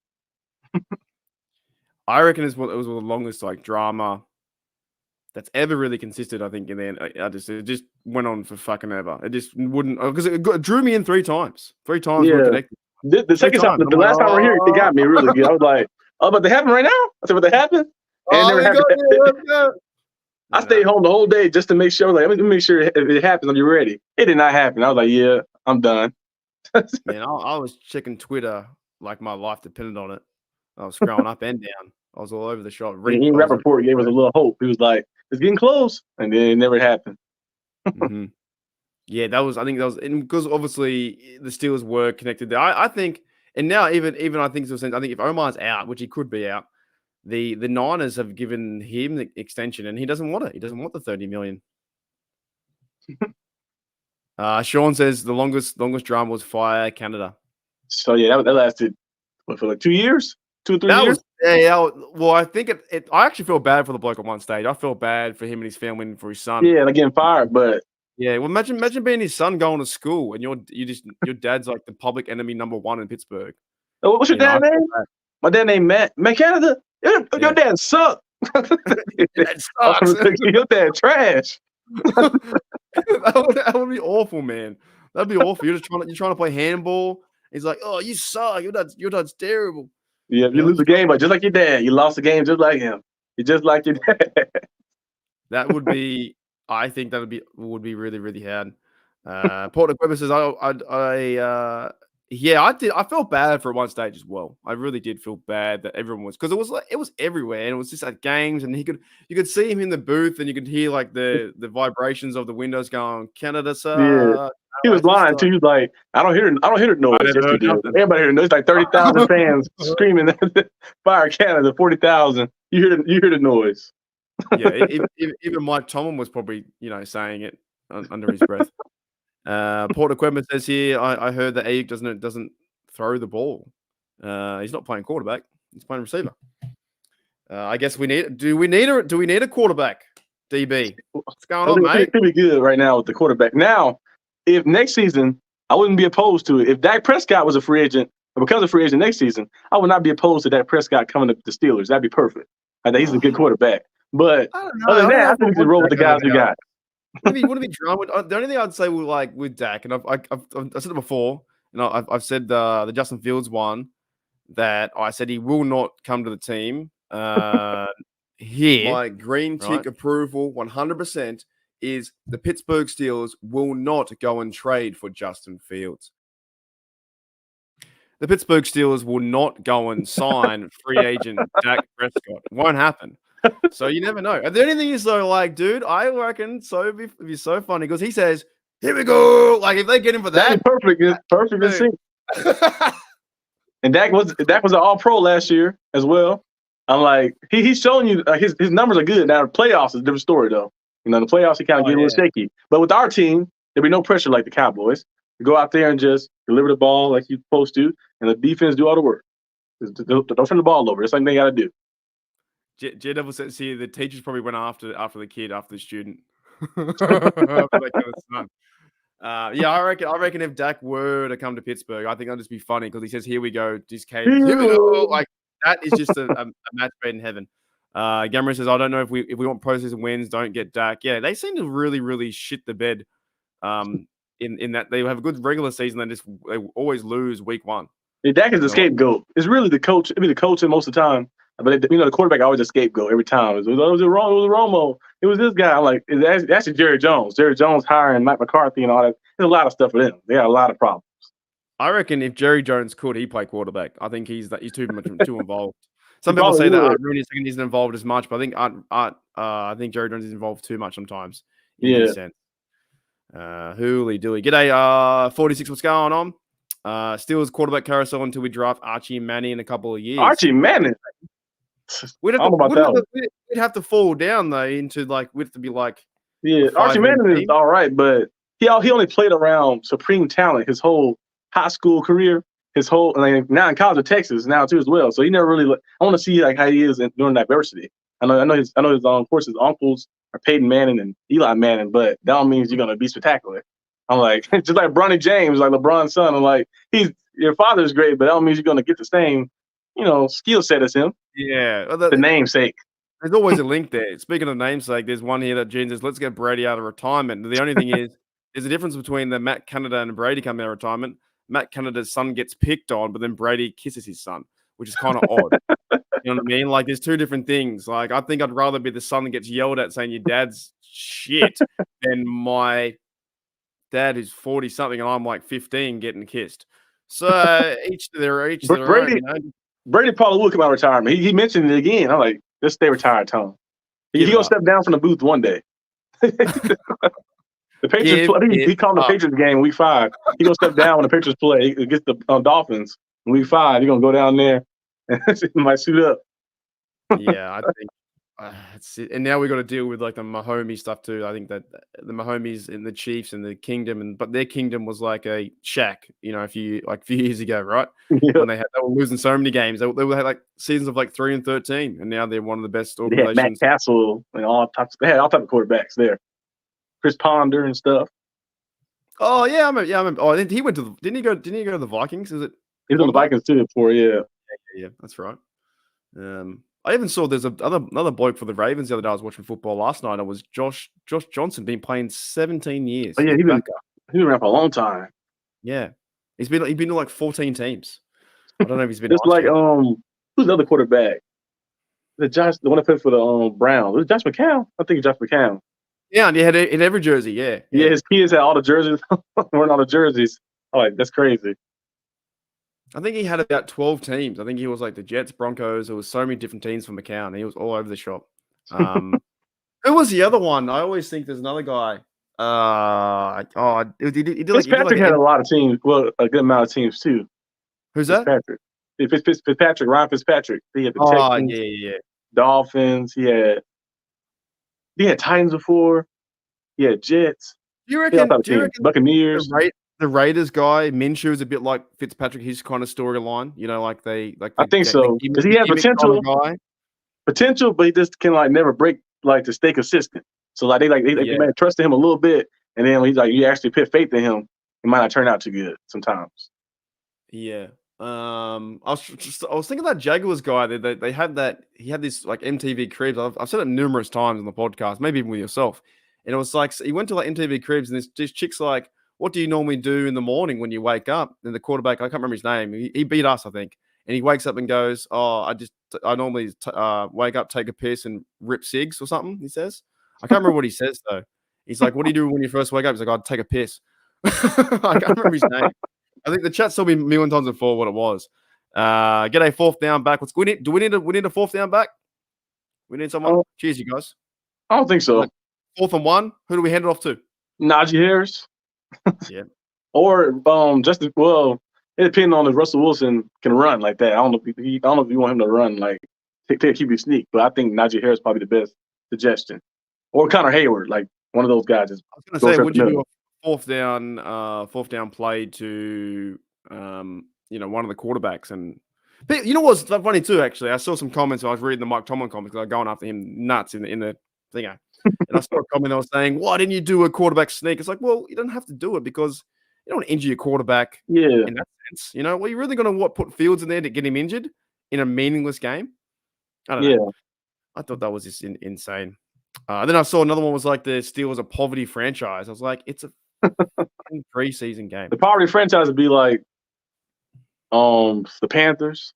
I reckon it was the longest drama that's ever really consisted. I think in the end, it just went on for fucking ever. It just wouldn't, because it drew me in 3 times. 3 times we were connected. The second time, the last time we were here, it got me really good. I was like, oh, but they happen right now? I said, but they happen? And never happened. I stayed home the whole day just to make sure. Let me make sure if it happens, I'll be ready. It did not happen. I was like, yeah, I'm done. Man, I was checking Twitter like my life depended on it. I was scrolling up and down. I was all over the shop. Ian Rappaport gave us a little hope. He was like, it's getting close. And then it never happened. Mm-hmm. Yeah, because obviously the Steelers were connected there. I think, and now even I think if Omar's out, which he could be out, the Niners have given him the extension, and he doesn't want it. He doesn't want the $30 million. Sean says the longest drama was Fire Canada. So yeah, that lasted for 2 years, 2 or 3 years. Well, I think I actually feel bad for the bloke at one stage. I felt bad for him and his family and for his son. Yeah, and getting fired, but. Yeah, well, imagine being his son going to school and your dad's the public enemy #1 in Pittsburgh. Oh, what's your dad's name? My dad named Matt. Matt Canada. Your dad sucked. That sucks. Your dad trash. that would be awful, man. That'd be awful. You're trying to play handball. He's like, oh, you suck. Your dad's terrible. Yeah, if you lose the game, but just like your dad, you lost the game just like him. You're just like your dad. That would be. I think that would be really, really hard. Porter Weber says, I did. I felt bad for one stage as well. I really did feel bad that everyone was, because it was everywhere, and it was just at games, and you could see him in the booth, and you could hear the vibrations of the windows going, Canada, sir. Yeah. He was lying too. He was like, I don't hear the noise. Everybody heard the noise. 30,000 fans screaming, "Fire Canada!" 40,000. You hear the noise. Yeah, even Mike Tomlin was probably saying it under his breath. Porter Quedman says here, I heard that Ayuk doesn't throw the ball. He's not playing quarterback. He's playing receiver. I guess do we need a quarterback? DB, what's going on, mate? It's pretty good right now with the quarterback. Now, if next season, I wouldn't be opposed to it. If Dak Prescott was a free agent or becomes a free agent next season, I would not be opposed to Dak Prescott coming to the Steelers. That'd be perfect. I think he's a good quarterback. But other than that, I think we can roll with the guys we got. Wouldn't be drama. The only thing I'd say with Dak, and I've said it before, and I've said the Justin Fields one, that I said he will not come to the team. Here, my green tick approval, 100%, is the Pittsburgh Steelers will not go and trade for Justin Fields. The Pittsburgh Steelers will not go and sign free agent Dak Prescott. It won't happen. So you never know. And the only thing is though, dude, I reckon it'd be so funny because he says here we go. Like if they get him for That'd that, be perfect. It's perfect in sync. And Dak was an All-Pro last year as well. I'm like, he's showing you his numbers are good. Now the playoffs is a different story though. You know, the playoffs he kind of get a little shaky. But with our team, there'll be no pressure like the Cowboys. You go out there and just deliver the ball like you're supposed to, and the defense do all the work. Don't turn the ball over. That's something they got to do. J-Devil says here the teachers probably went after the kid, after the student. Yeah, I reckon if Dak were to come to Pittsburgh, I think that'd just be funny because he says, "Here we go, this cave, here we go." Like that is just a match made in heaven. Gamera says, "I don't know if we want postseason wins, don't get Dak." Yeah, they seem to really, really shit the bed. In that they have a good regular season, they always lose week 1. Yeah, Dak is the scapegoat. It's really the coach. It'd be the coach most of the time. But the quarterback always a scapegoat every time. It was Romo. It was this guy. I'm like, it's actually Jerry Jones. Jerry Jones hiring Mike McCarthy and all that. There's a lot of stuff for them. They got a lot of problems. I reckon if Jerry Jones could, he'd play quarterback. I think he's too involved. Some people say that Rooney II isn't involved as much, but I think Jerry Jones is involved too much sometimes. In his sense. Hooly dooly. G'day, 46. What's going on? Steelers quarterback carousel until we draft Archie Manning in a couple of years. Archie Manning. We'd have to fall down though into we'd have to be like. Yeah, Archie Manning is all right, but he only played around supreme talent his whole high school career, now in college of Texas now too as well. So he never really. I want to see how he is during diversity. I know his of course his uncles are Peyton Manning and Eli Manning, but that don't mean you're gonna be spectacular. I'm like just like Bronny James, like LeBron's son. I'm like your father's great, but that don't mean you're gonna get the same skill set as him. Yeah, the namesake. There's always a link there. Speaking of namesake, there's one here that Gene says, "Let's get Brady out of retirement." The only thing is, there's a difference between the Matt Canada and Brady coming out of retirement. Matt Canada's son gets picked on, but then Brady kisses his son, which is kind of odd. You know what I mean? Like, there's two different things. Like, I think I'd rather be the son that gets yelled at saying your dad's shit than my dad who's 40-something and I'm like 15 getting kissed. So each to their own. Brady probably will come out of retirement. He mentioned it again. I'm like, just stay retired, Tom. He's gonna step down from the booth one day. The Patriots. He called the Patriots game week 5. He's gonna step down when the Patriots play against the Dolphins in week 5. He's gonna go down there and might suit up. Yeah, I think that's it. And now we got to deal with like the Mahomes stuff too. I think that the Mahomes and the Chiefs and the kingdom, but their kingdom was like a shack, a few years ago, right? Yeah. When they were losing so many games, they had like seasons of like 3-13, and now they're one of the best organizations. They had Matt Castle and they had all types of quarterbacks there. Chris Ponder and stuff. Oh yeah, I remember. Oh, he went to didn't he go to the Vikings? Is it? He was on the Vikings too before, yeah. Yeah, that's right. I even saw there's another bloke for the Ravens the other day. I was watching football last night. It was Josh Johnson, been playing 17 years. Oh yeah, he's been around for a long time. Yeah, he's been to like 14 teams. I don't know if he's been. It's like who's the other quarterback? The one that played for the Browns. Was it Josh McCown? I think it's Josh McCown. Yeah, and he had in every jersey. Yeah. His kids had all the jerseys. Wearing all the jerseys. Oh, like, that's crazy. I think he had about 12 teams. I think he was like the Jets, Broncos. There was so many different teams for McCown. He was all over the shop. Who was the other one? I always think there's another guy. Fitzpatrick had a lot of teams. Well, a good amount of teams too. Who's that? Fitzpatrick. Ryan Fitzpatrick. He had the Texans, yeah. Dolphins. He had Titans before. He had Jets. Do you reckon Buccaneers? The Raiders guy, Minshew, is a bit like Fitzpatrick, his kind of storyline. I think so. Because he had potential, but he just can never break to stay consistent. So they might have trusted him a little bit, and then when you actually put faith in him, it might not turn out too good sometimes. Yeah. I was thinking that Jaguars guy. They had that. He had this MTV Cribs. I've said it numerous times on the podcast, maybe even with yourself. And it was like he went to MTV Cribs, and this chick's like, "What do you normally do in the morning when you wake up?" And the quarterback, I can't remember his name. He beat us, I think. And he wakes up and goes, "Oh, I normally wake up, take a piss, and rip cigs or something." He says, "I can't remember what he says though." He's like, "What do you do when you first wake up?" He's like, "I'd take a piss." I can't remember his name. I think the chat saw me a million times before what it was. Get a fourth down back. Do we need a fourth down back? We need someone. Cheers, you guys. I don't think so. 4th and 1. Who do we hand it off to? Najee Harris. Yeah. Or Justin. Well, it depends on if Russell Wilson can run like that. I don't know if I don't know if you want him to run like take a QB sneak, but I think Najee Harris is probably the best suggestion. Or Connor Hayward, like one of those guys. I was going to say, would you do a fourth down play to one of the quarterbacks? And but you know what's funny too? Actually, I saw some comments. I was reading the Mike Tomlin comments because I was going after him nuts in the thing, and I saw a comment that was saying, "Why didn't you do a quarterback sneak?" It's like, well, you don't have to do it because you don't want to injure your quarterback. Yeah. In that sense, well, you're really going to put Fields in there to get him injured in a meaningless game? I don't know. I thought that was just insane. Then I saw another one was like the Steelers a poverty franchise. I was like, it's a preseason game. The poverty franchise would be like the Panthers.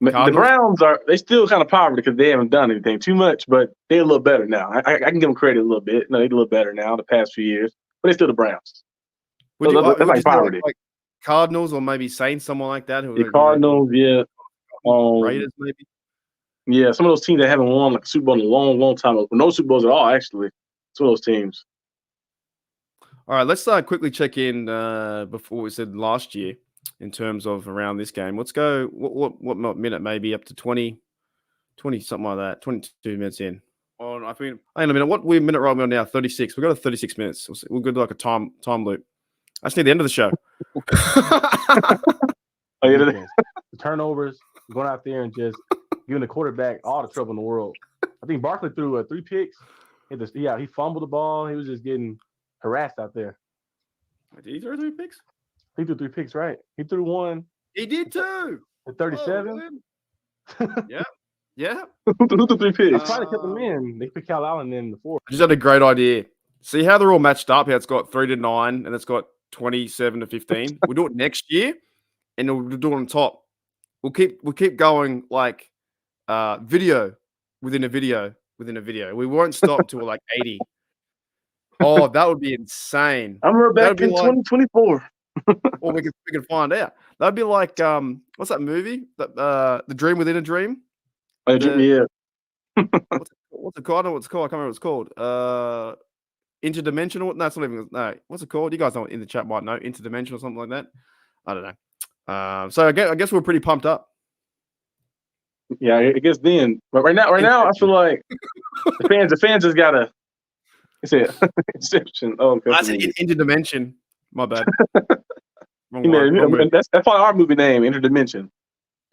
Cardinals? The Browns they still kind of poverty because they haven't done anything too much, but they're a little better now. I can give them credit a little bit. No, they're a little better now the past few years, but they're still the Browns. Would that's like poverty. Like Cardinals or maybe Saints, someone like that? The Cardinals, yeah. Raiders, maybe. Yeah, some of those teams that haven't won like a Super Bowl in a long, long time. No Super Bowls at all, actually. Some of those teams. All right, let's quickly check in before we said last year in terms of around this game. Let's go. What minute? Maybe up to 20 something like that. 22 minutes in. I think. Hang on a minute. What minute are we on now? 36. We've got 36 minutes. We'll go to like a time loop. That's near the end of the show. The turnovers, going out there and just giving the quarterback all the trouble in the world. I think Barkley threw 3 picks. He fumbled the ball. He was just getting harassed out there. Did he throw 3 picks? He threw 3 picks, right? He threw one. He did too. At 37. Yeah. Who threw 3 picks? I tried to cut them in. They picked Cal Allen in the 4th. I just had a great idea. See how they're all matched up? How it's got 3-9 and it's got 27-15. We'll do it next year, and we'll do it on top. We'll keep going like video within a video within a video. We won't stop until we're like 80. Oh, that would be insane. I'm back in 2024. Or we can find out. That'd be like what's that movie? The Dream Within a Dream. Yeah. What's it called? I don't know what it's called. I can't remember what it's called. Interdimensional? No, it's not even. No, what's it called? You guys know in the chat might know. Interdimensional, something like that. I don't know. So I guess we're pretty pumped up. Yeah, I guess then. But right now, I feel like the fans just gotta. It's an exception. Oh, I said Interdimension. My bad. That's probably our movie name, Interdimension.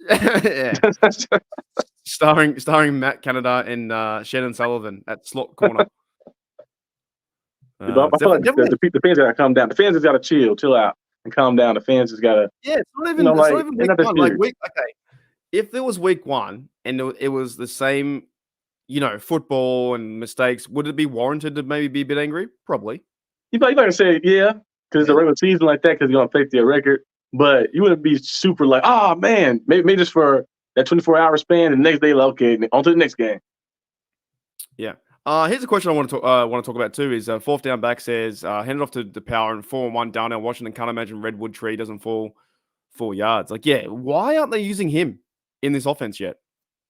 Yeah. starring Matt Canada and Shannon Sullivan at slot corner. I feel like the fans gotta calm down. The fans just gotta chill out, and calm down. The fans just gotta. Yeah, it's not even. It's not even week one. Like okay, if there was week one and it was the same, football and mistakes, would it be warranted to maybe be a bit angry? Probably. You might say yeah, because it's a regular season like that, because you're gonna affect their record. But you wouldn't be super like, oh man, maybe just for that 24-hour span, and the next day, like, okay, on to the next game. Yeah. Here's a question I want to talk about too. Is 4th down back says hand it off to the power and 4-1 down now. Washington can't imagine Redwood Tree doesn't fall 4 yards. Like, yeah, why aren't they using him in this offense yet?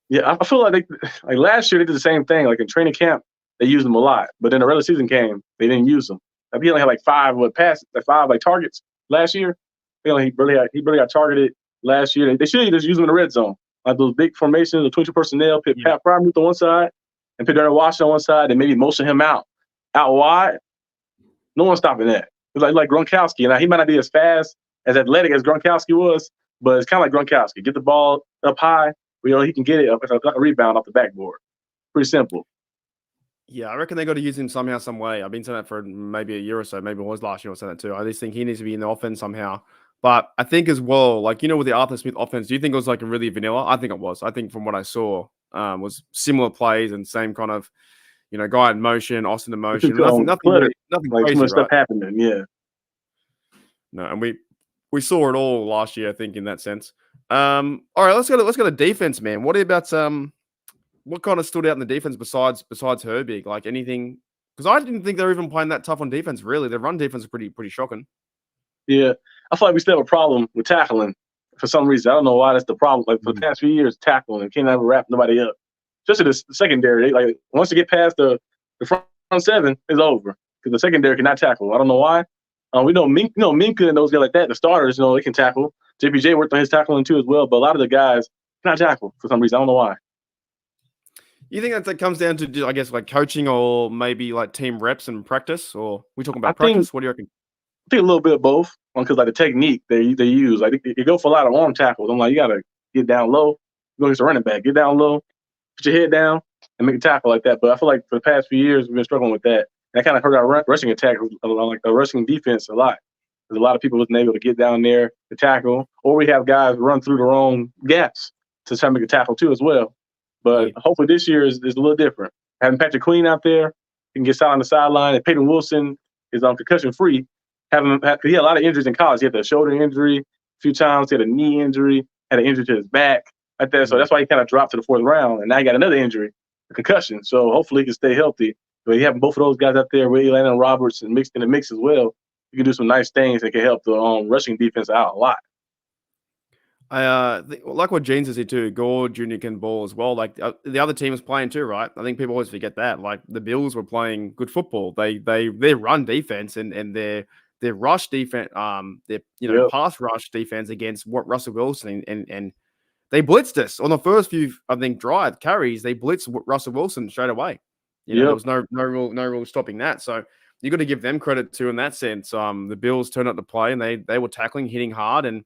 Yeah, I feel like last year they did the same thing. Like in training camp, they used him a lot, but then the regular season came, they didn't use him. He only had like 5 targets last year. He barely got targeted last year. They should just use him in the red zone, like those big formations, the 22 personnel. Put Pat Frymuth on one side and put Darren Washington on one side, and maybe motion him out wide. No one's stopping that. It's like Gronkowski. Now he might not be as fast, as athletic as Gronkowski was, but it's kind of like Gronkowski. Get the ball up high, he can get it up like a rebound off the backboard. Pretty simple. Yeah, I reckon they got to use him somehow, some way. I've been saying that for maybe a year or so. Maybe it was last year I said that too. I just think he needs to be in the offense somehow. But I think as well, like, with the Arthur Smith offense, do you think it was like a really vanilla? I think it was. I think from what I saw was similar plays and same kind of, guy in motion, Austin in motion. Nothing like crazy, too much right? stuff happening, yeah. No, and we saw it all last year, I think, in that sense. All right, let's go to defense, man. What about what kind of stood out in the defense besides Herbig? Like anything? Because I didn't think they were even playing that tough on defense. Really, their run defense is pretty shocking. Yeah, I feel like we still have a problem with tackling for some reason. I don't know why that's the problem. Like for the past few years, tackling and can't ever wrap nobody up. Especially the secondary. Once you get past the front 7, it's over. because the secondary cannot tackle. I don't know why. We know Minka and those guys like that, the starters, they can tackle. JPJ worked on his tackling too as well, but a lot of the guys cannot tackle for some reason. I don't know why. You think that comes down to, I guess, like coaching or maybe like team reps and practice? Or we talking about practice? What do you reckon? I think a little bit of both, because like the technique they use, like they go for a lot of arm tackles. I'm like, you gotta get down low, go against a running back, get down low, put your head down, and make a tackle like that. But I feel like for the past few years we've been struggling with that. That kind of hurt our rushing attack, like the rushing defense a lot. Because a lot of people wasn't able to get down there to tackle, or we have guys run through their own gaps to try to make a tackle too as well. But hopefully this year is a little different. Having Patrick Queen out there, he can get side on the sideline, and Peyton Wilson is concussion free. He had a lot of injuries in college. He had a shoulder injury a few times. He had a knee injury, had an injury to his back, like that. So that's why he kind of dropped to the 4th round. And now he got another injury, a concussion. So hopefully he can stay healthy. But you have both of those guys out there, Willie Landon Roberts, and mixed in the mix as well. You can do some nice things that can help the rushing defense out a lot. Like what Gene says here too, Gore Jr. can ball as well. Like the other team is playing too, right? I think people always forget that. Like the Bills were playing good football. Their run defense and their rush defense, their pass rush defense against what Russell Wilson and they blitzed us on the first few, I think, drive carries. They blitzed Russell Wilson straight away. There was no rule stopping that. So you got to give them credit too in that sense. The Bills turned up to play and they were tackling, hitting hard, and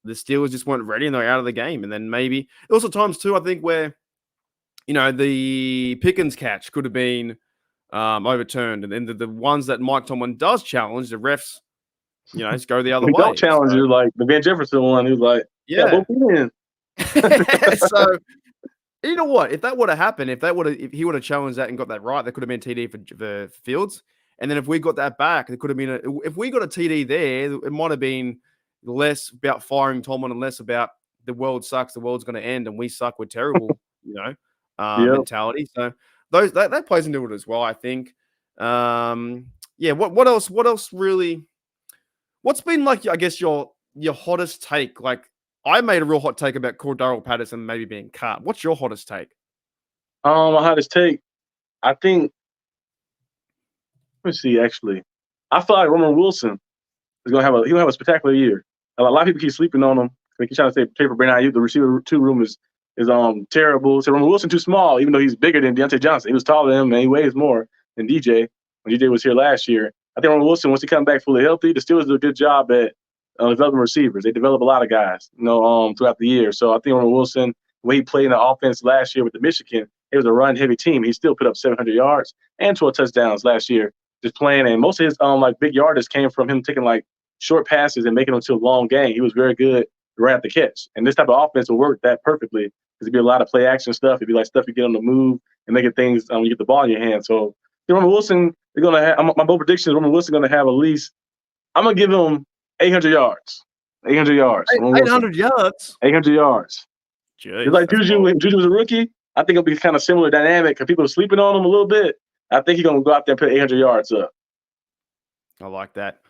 the Steelers just weren't ready and they're out of the game. And then maybe also times too, I think, where the Pickens catch could have been overturned, and then the ones that Mike Tomlin does challenge, the refs, just go the other way. Don't challenge you, like the Van Jefferson one, who's like, both in. So you know what? If that would have happened, if he would have challenged that and got that right, there could have been TD for Fields. And then if we got that back, there could have been if we got a TD there, it might have been less about firing Tomlin and less about the world sucks, the world's going to end, and we suck, we're terrible, mentality. So that plays into it as well, I think. What else really? What's been like, I guess, your hottest take? Like, I made a real hot take about Cordero Patterson maybe being cut. What's your hottest take? My hottest take, I think. Let me see. Actually, I feel like Roman Wilson is gonna have a spectacular year. A lot of people keep sleeping on him. They keep trying to say Paper Brandon Ayuk, the receiver 2 room is terrible. So Roman Wilson too small, even though he's bigger than Deontay Johnson. He was taller than him and he weighs more than DJ when DJ was here last year. I think Roman Wilson, once he comes back fully healthy, the Steelers do a good job at developing receivers. They develop a lot of guys, throughout the year. So I think Roman Wilson, the way he played in the offense last year with the Michigan, it was a run-heavy team. He still put up 700 yards and 12 touchdowns last year just playing. And most of his big yardage came from him taking short passes and making them to a long game. He was very good right at the catch. And this type of offense will work that perfectly because it'd be a lot of play action stuff. It'd be like stuff you get on the move and making things when you get the ball in your hand. So Roman Wilson, they're going to have – my bold prediction is Roman Wilson going to have at least – I'm going to give him 800 yards. 800 yards. 800 yards? 800 yards. Jeez, it's like Juju. When Juju was a rookie, I think it'll be kind of similar dynamic because people are sleeping on him a little bit. I think he's going to go out there and put 800 yards up. I like that.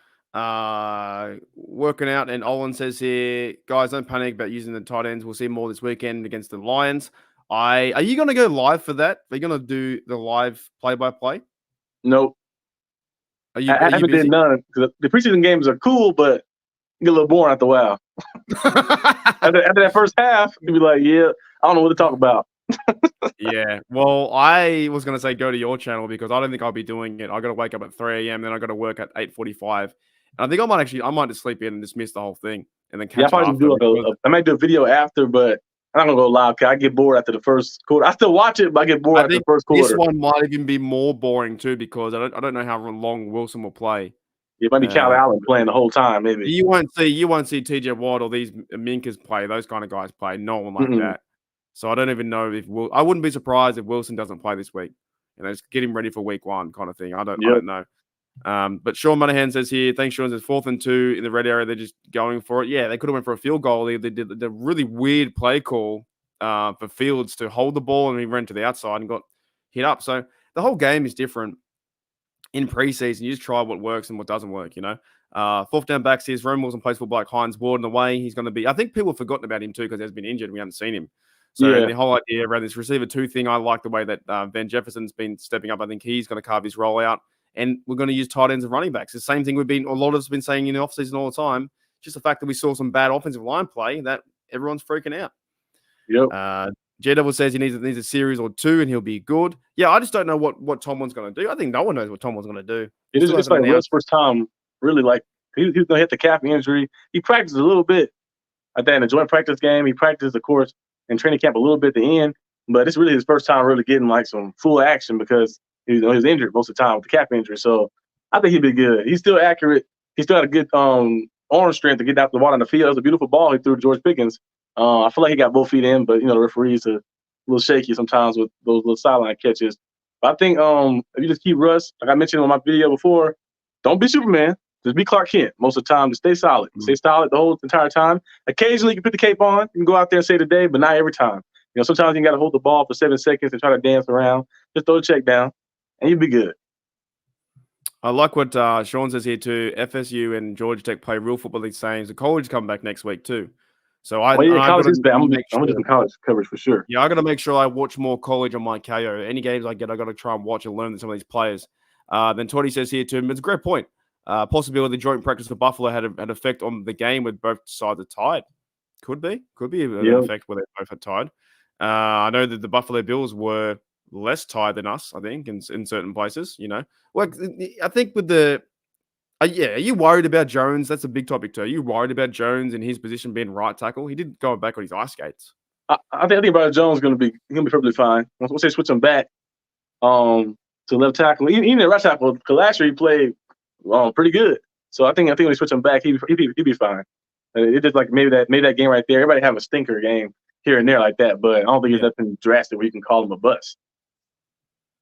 Working out, and Olin says here, guys, don't panic about using the tight ends. We'll see more this weekend against the Lions. Are you going to go live for that? Are you going to do the live play-by-play? Nope. I haven't done none. The preseason games are cool, but get a little boring after a while. after that first half, you'd be like, yeah, I don't know what to talk about. Yeah. Well, I was going to say go to your channel because I don't think I'll be doing it. I got to wake up at 3 a.m. Then I got to work at 8:45. And I think I might just sleep in and just miss the whole thing and then catch I probably I might do a video after, but I'm not going to go live because I get bored after the first quarter. I still watch it, but I get bored after the first quarter. This one might even be more boring too because I don't know how long Wilson will play. It might be Cal Allen playing the whole time, maybe. You won't see TJ Watt or these Minkas play. Those kind of guys play. No one like that. So I don't even know if I wouldn't be surprised if Wilson doesn't play this week. Just get him ready for week 1 kind of thing. I don't know. But Sean Monahan says here, thanks, Sean. Says 4th and 2 in the red area. They're just going for it. Yeah, they could have went for a field goal. They did the really weird play call for Fields to hold the ball, and he ran to the outside and got hit up. So the whole game is different in preseason. You just try what works and what doesn't work, 4th down back says Rome Wilson plays for like Hines Ward in the way. He's going to be, I think people have forgotten about him too because he's been injured. We haven't seen him. So the whole idea around this receiver 2 thing, I like the way that Van Jefferson's been stepping up. I think he's going to carve his role out. and we're going to use tight ends and running backs. The same thing a lot of us have been saying in the offseason all the time. Just the fact that we saw some bad offensive line play that everyone's freaking out. Yep. J-Double says he needs a series or two and he'll be good. Yeah, I just don't know what Tomlin's going to do. I think no one knows what Tomlin's going to do. It's like Will's first time really like he's going to hit the calf injury. He practiced a little bit at the end of the joint practice game. He practiced, of course, in training camp a little bit at the end. But it's really his first time really getting like some full action because he was injured most of the time with the calf injury. So I think he'd be good. He's still accurate. He's still got a good arm strength to get out the ball on the field. It was a beautiful ball he threw to George Pickens. I feel like he got both feet in, but the referees are a little shaky sometimes with those little sideline catches. But I think if you just keep Russ, like I mentioned on my video before, don't be Superman. Just be Clark Kent most of the time. Just stay solid. Stay solid the whole entire time. Occasionally you can put the cape on. You can go out there and save the day, but not every time. Sometimes you got to hold the ball for 7 seconds and try to dance around. Just throw the check down, and you'll be good. I like what Sean says here too. FSU and Georgia Tech play real football these games. The college is coming back next week too. So college is bad. I'm gonna do some college coverage for sure. Yeah, I got to make sure I watch more college on my KO. Any games I get, I got to try and watch and learn some of these players. Then Toddy says here too, it's a great point. Possibility the joint practice for Buffalo had an effect on the game with both sides are tied. Could be an effect where they both are tied. I know that the Buffalo Bills were less tied than us, I think, in certain places. Well, I think with the are you worried about Jones? That's a big topic too. Are you worried about Jones in his position being right tackle? He did go back on his ice skates. I think Brad Jones is gonna be perfectly fine once they switch him back to left tackle. Even at right tackle, because last year he played pretty good. So I think when they switch him back, he'd be fine. It just like maybe that game right there. Everybody have a stinker game here and there like that, but I don't think it's nothing drastic where you can call him a bust.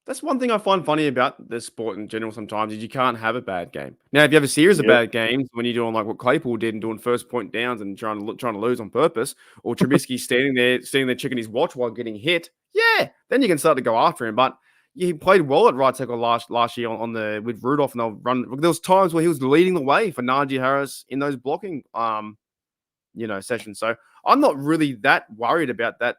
That's one thing I find funny about the sport in general sometimes is you can't have a bad game. Now, if you have a series of bad games when you're doing like what Claypool did and doing first point downs and trying to lose on purpose, or Trubisky standing there checking his watch while getting hit, then you can start to go after him. But he played well at right tackle last year with Rudolph, and they'll run. There was times where he was leading the way for Najee Harris in those blocking sessions. So I'm not really that worried about that.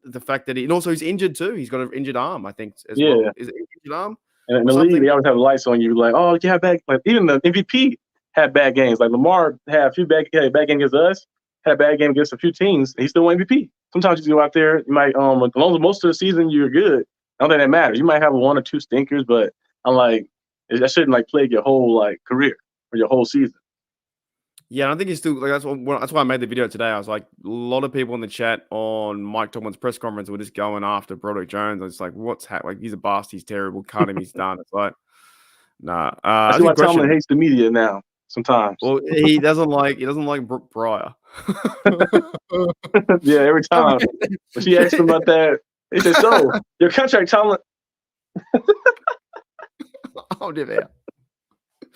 The fact that he's injured too. He's got an injured arm, I think, as well. Is it an injured arm? And in the league, they always have the lights on you. Like, oh, you have bad. Like even the MVP had bad games. Like Lamar had a bad game against us. Had a bad game against a few teams. And he still won MVP. Sometimes you go out there, you might as long as most of the season you're good. I don't think that matters. You might have one or two stinkers, but I'm like, that shouldn't plague your whole career or your whole season. Yeah, I think he's still that's why I made the video today. I was like, a lot of people in the chat on Mike Tomlin's press conference were just going after Broderick Jones. I was like, what's happening? He's a bust. He's terrible. Cut him. He's done. It's like, nah. That's why Tomlin hates the media now. Sometimes. Well, he doesn't like Brooke Breyer. Yeah, every time when she asked him about that, he said, "So your contract, Tomlin." Oh, dear.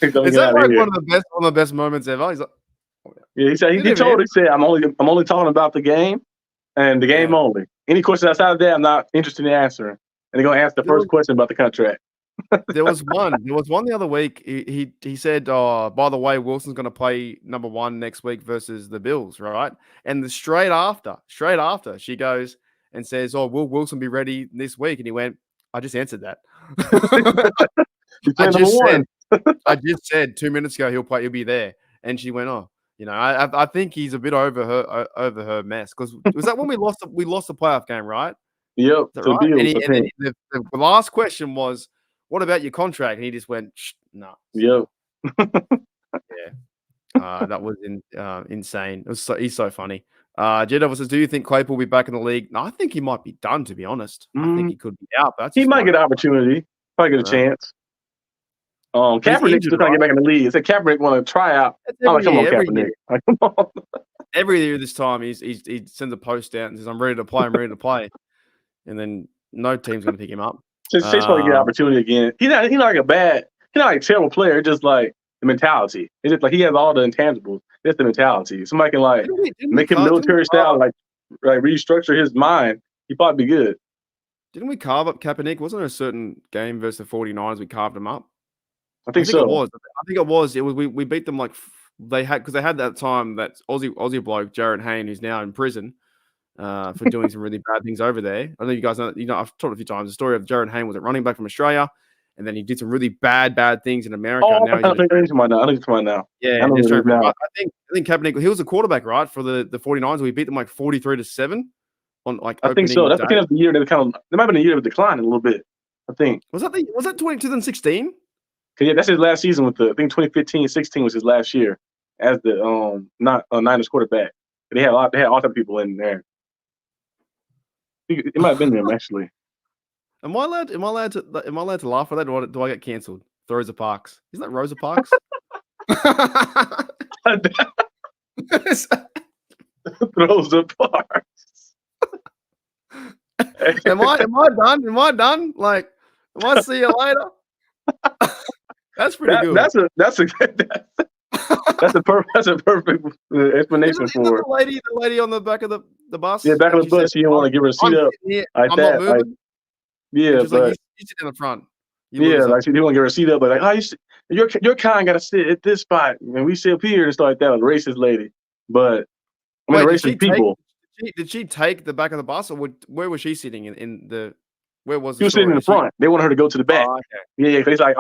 Is that like one of the best moments ever? He's like, he said he said, I'm only talking about the game and the game only. Any questions outside of that, I'm not interested in answering. And they're gonna ask the first question about the contract. There was one the other week. He said, by the way, Wilson's gonna play number 1 next week versus the Bills, right? And straight after, she goes and says, "Oh, will Wilson be ready this week?" And he went, "I just answered that." I just said 2 minutes ago he'll be there, and she went, "Oh, I think he's a bit over her mess." Because was that when we lost the playoff game, right? Yep. Right? And the last question was, "What about your contract?" And he just went, "No." Yep. That was insane. He's so funny. J-Double says, "Do you think Claypool will be back in the league?" No, I think he might be done. To be honest, I think he could be out. But he might get an opportunity. Probably get a chance. Kaepernick's still trying to get back in the league. It said Kaepernick want to try out. I'm like, come on, Kaepernick. Come on. Every year this time, he sends a post out and says, "I'm ready to play. I'm ready to play," and then no team's going to pick him up. He's probably get an opportunity again. He's not like a terrible player. It's just like the mentality. It's just like he has all the intangibles. That's the mentality. Somebody can make him military style, restructure his mind. He'd probably be good. Didn't we carve up Kaepernick? Wasn't there a certain game versus the 49ers we carved him up? I think so. It was. I think it was. It was. We beat them because they had that time that Aussie bloke Jared Hayne, who's now in prison for doing some really bad things over there. I know you guys know. I've told a few times the story of Jared Hayne was a running back from Australia, and then he did some really bad things in America. Oh, Now I know he's talking about now. yeah, I know just who it is now. I think Kaepernick, he was a quarterback, right, for the 49ers. We beat them like 43-7 on like I think so. opening That's day. the year they there might have been a year of decline a little bit. I think. Was that 2016? Yeah, that's his last season with I think 2015-16 was his last year as the Niners quarterback. They had all type of people in there. It might have been them actually. Am I allowed to laugh at that, or do I get cancelled? Rosa Parks. Isn't that Rosa Parks? Rosa Parks. Am I done? Am I done? Like, am I see you later? That's pretty good. That's a perfect explanation Isn't for the lady on the back of the bus. Yeah, back of the bus. You didn't want to give her a seat up like I'm that. not moving. Like, yeah, but but you sit in the front. like she didn't want to give her a seat up, but like, your kind got to sit at this spot, and we sit up here and stuff like that. Like, racist lady, but I mean, racist people. Did she take the back of the bus, or where was she sitting in the? Where was she was sitting in the front? They wanted her to go to the back. Oh, okay. Yeah, it's like,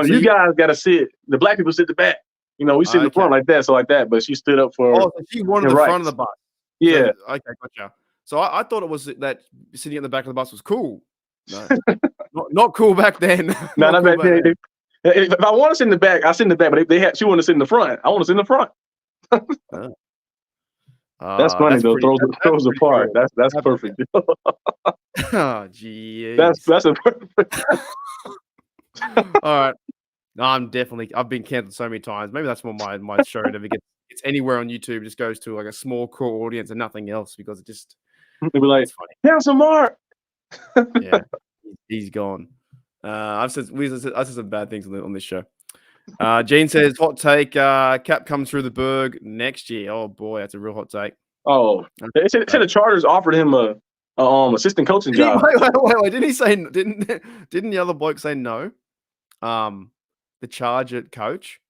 you guys got to sit. The black people sit the back. You know, we sit in the front like that, so like that. But she stood up for. Oh, so she wanted the front of the bus. Yeah. So, okay, gotcha. So I thought it was that sitting at the back of the bus was cool. No, not cool back then. No, not back then. If I want to sit in the back, I sit in the back. But she wanted to sit in the front. I want to sit in the front. That's funny though. Throws apart. Cool. That's perfect. Oh, geez. That's a perfect. All right. No, I've been cancelled so many times. Maybe that's why my show never gets anywhere on YouTube. It just goes to like a small core audience and nothing else because it just. They'll be like, "Cancel Mark." Yeah, he's gone. I've said some bad things on this show. Gene says, "Hot take: Cap comes through the Berg next year." Oh boy, that's a real hot take. Oh, they said the Chargers offered him a assistant coaching job. Wait! Didn't he say? Didn't the other bloke say no? The Charger coach.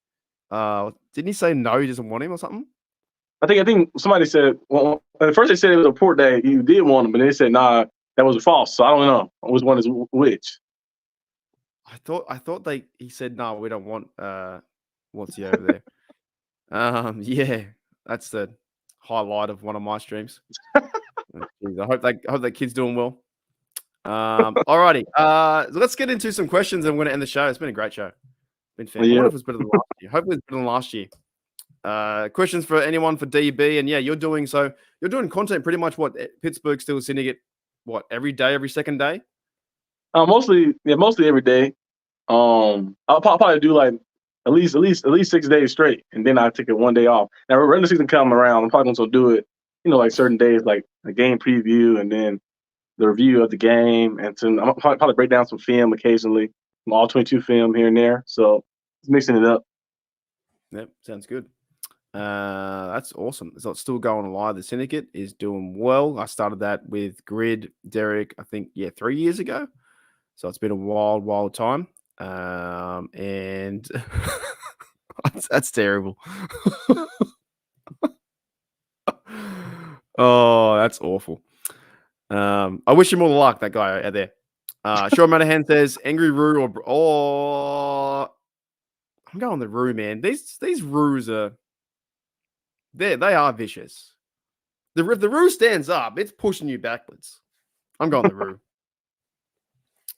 Didn't he say no? He doesn't want him or something? I think somebody said. Well, at first they said it was a report that you did want him, but they said nah, that was false. So I don't know. Which one is which? I thought he said no, we don't want what's he over there. Yeah, that's the highlight of one of my streams. Jeez, I hope that kid's doing well. Alrighty. Let's get into some questions and we're gonna end the show. It's been a great show. Been fan. Yeah. I wonder if it was better than last year. Hopefully it's better than last year. Questions for anyone for DB, and yeah, you're doing content pretty much what Pittsburgh Steelers Syndicate, what, every day, every second day? Mostly every day. I'll probably do like at least 6 days straight, and then I take it one day off. Now regular season come around, I'm probably gonna do it, like certain days, like a game preview, and then the review of the game, and I'll probably break down some film occasionally, some all 22 film here and there. So mixing it up. Yep, sounds good. That's awesome. So it's still going live. The Syndicate is doing well. I started that with Grid, Derek, I think 3 years ago. So it's been a wild time. And that's terrible. Oh, that's awful. I wish him all the luck, that guy out there. Sean Monahan says Angry Roo I'm going the Roo, man. These Roos are they are vicious. If the Roo stands up, it's pushing you backwards. I'm going the Roo.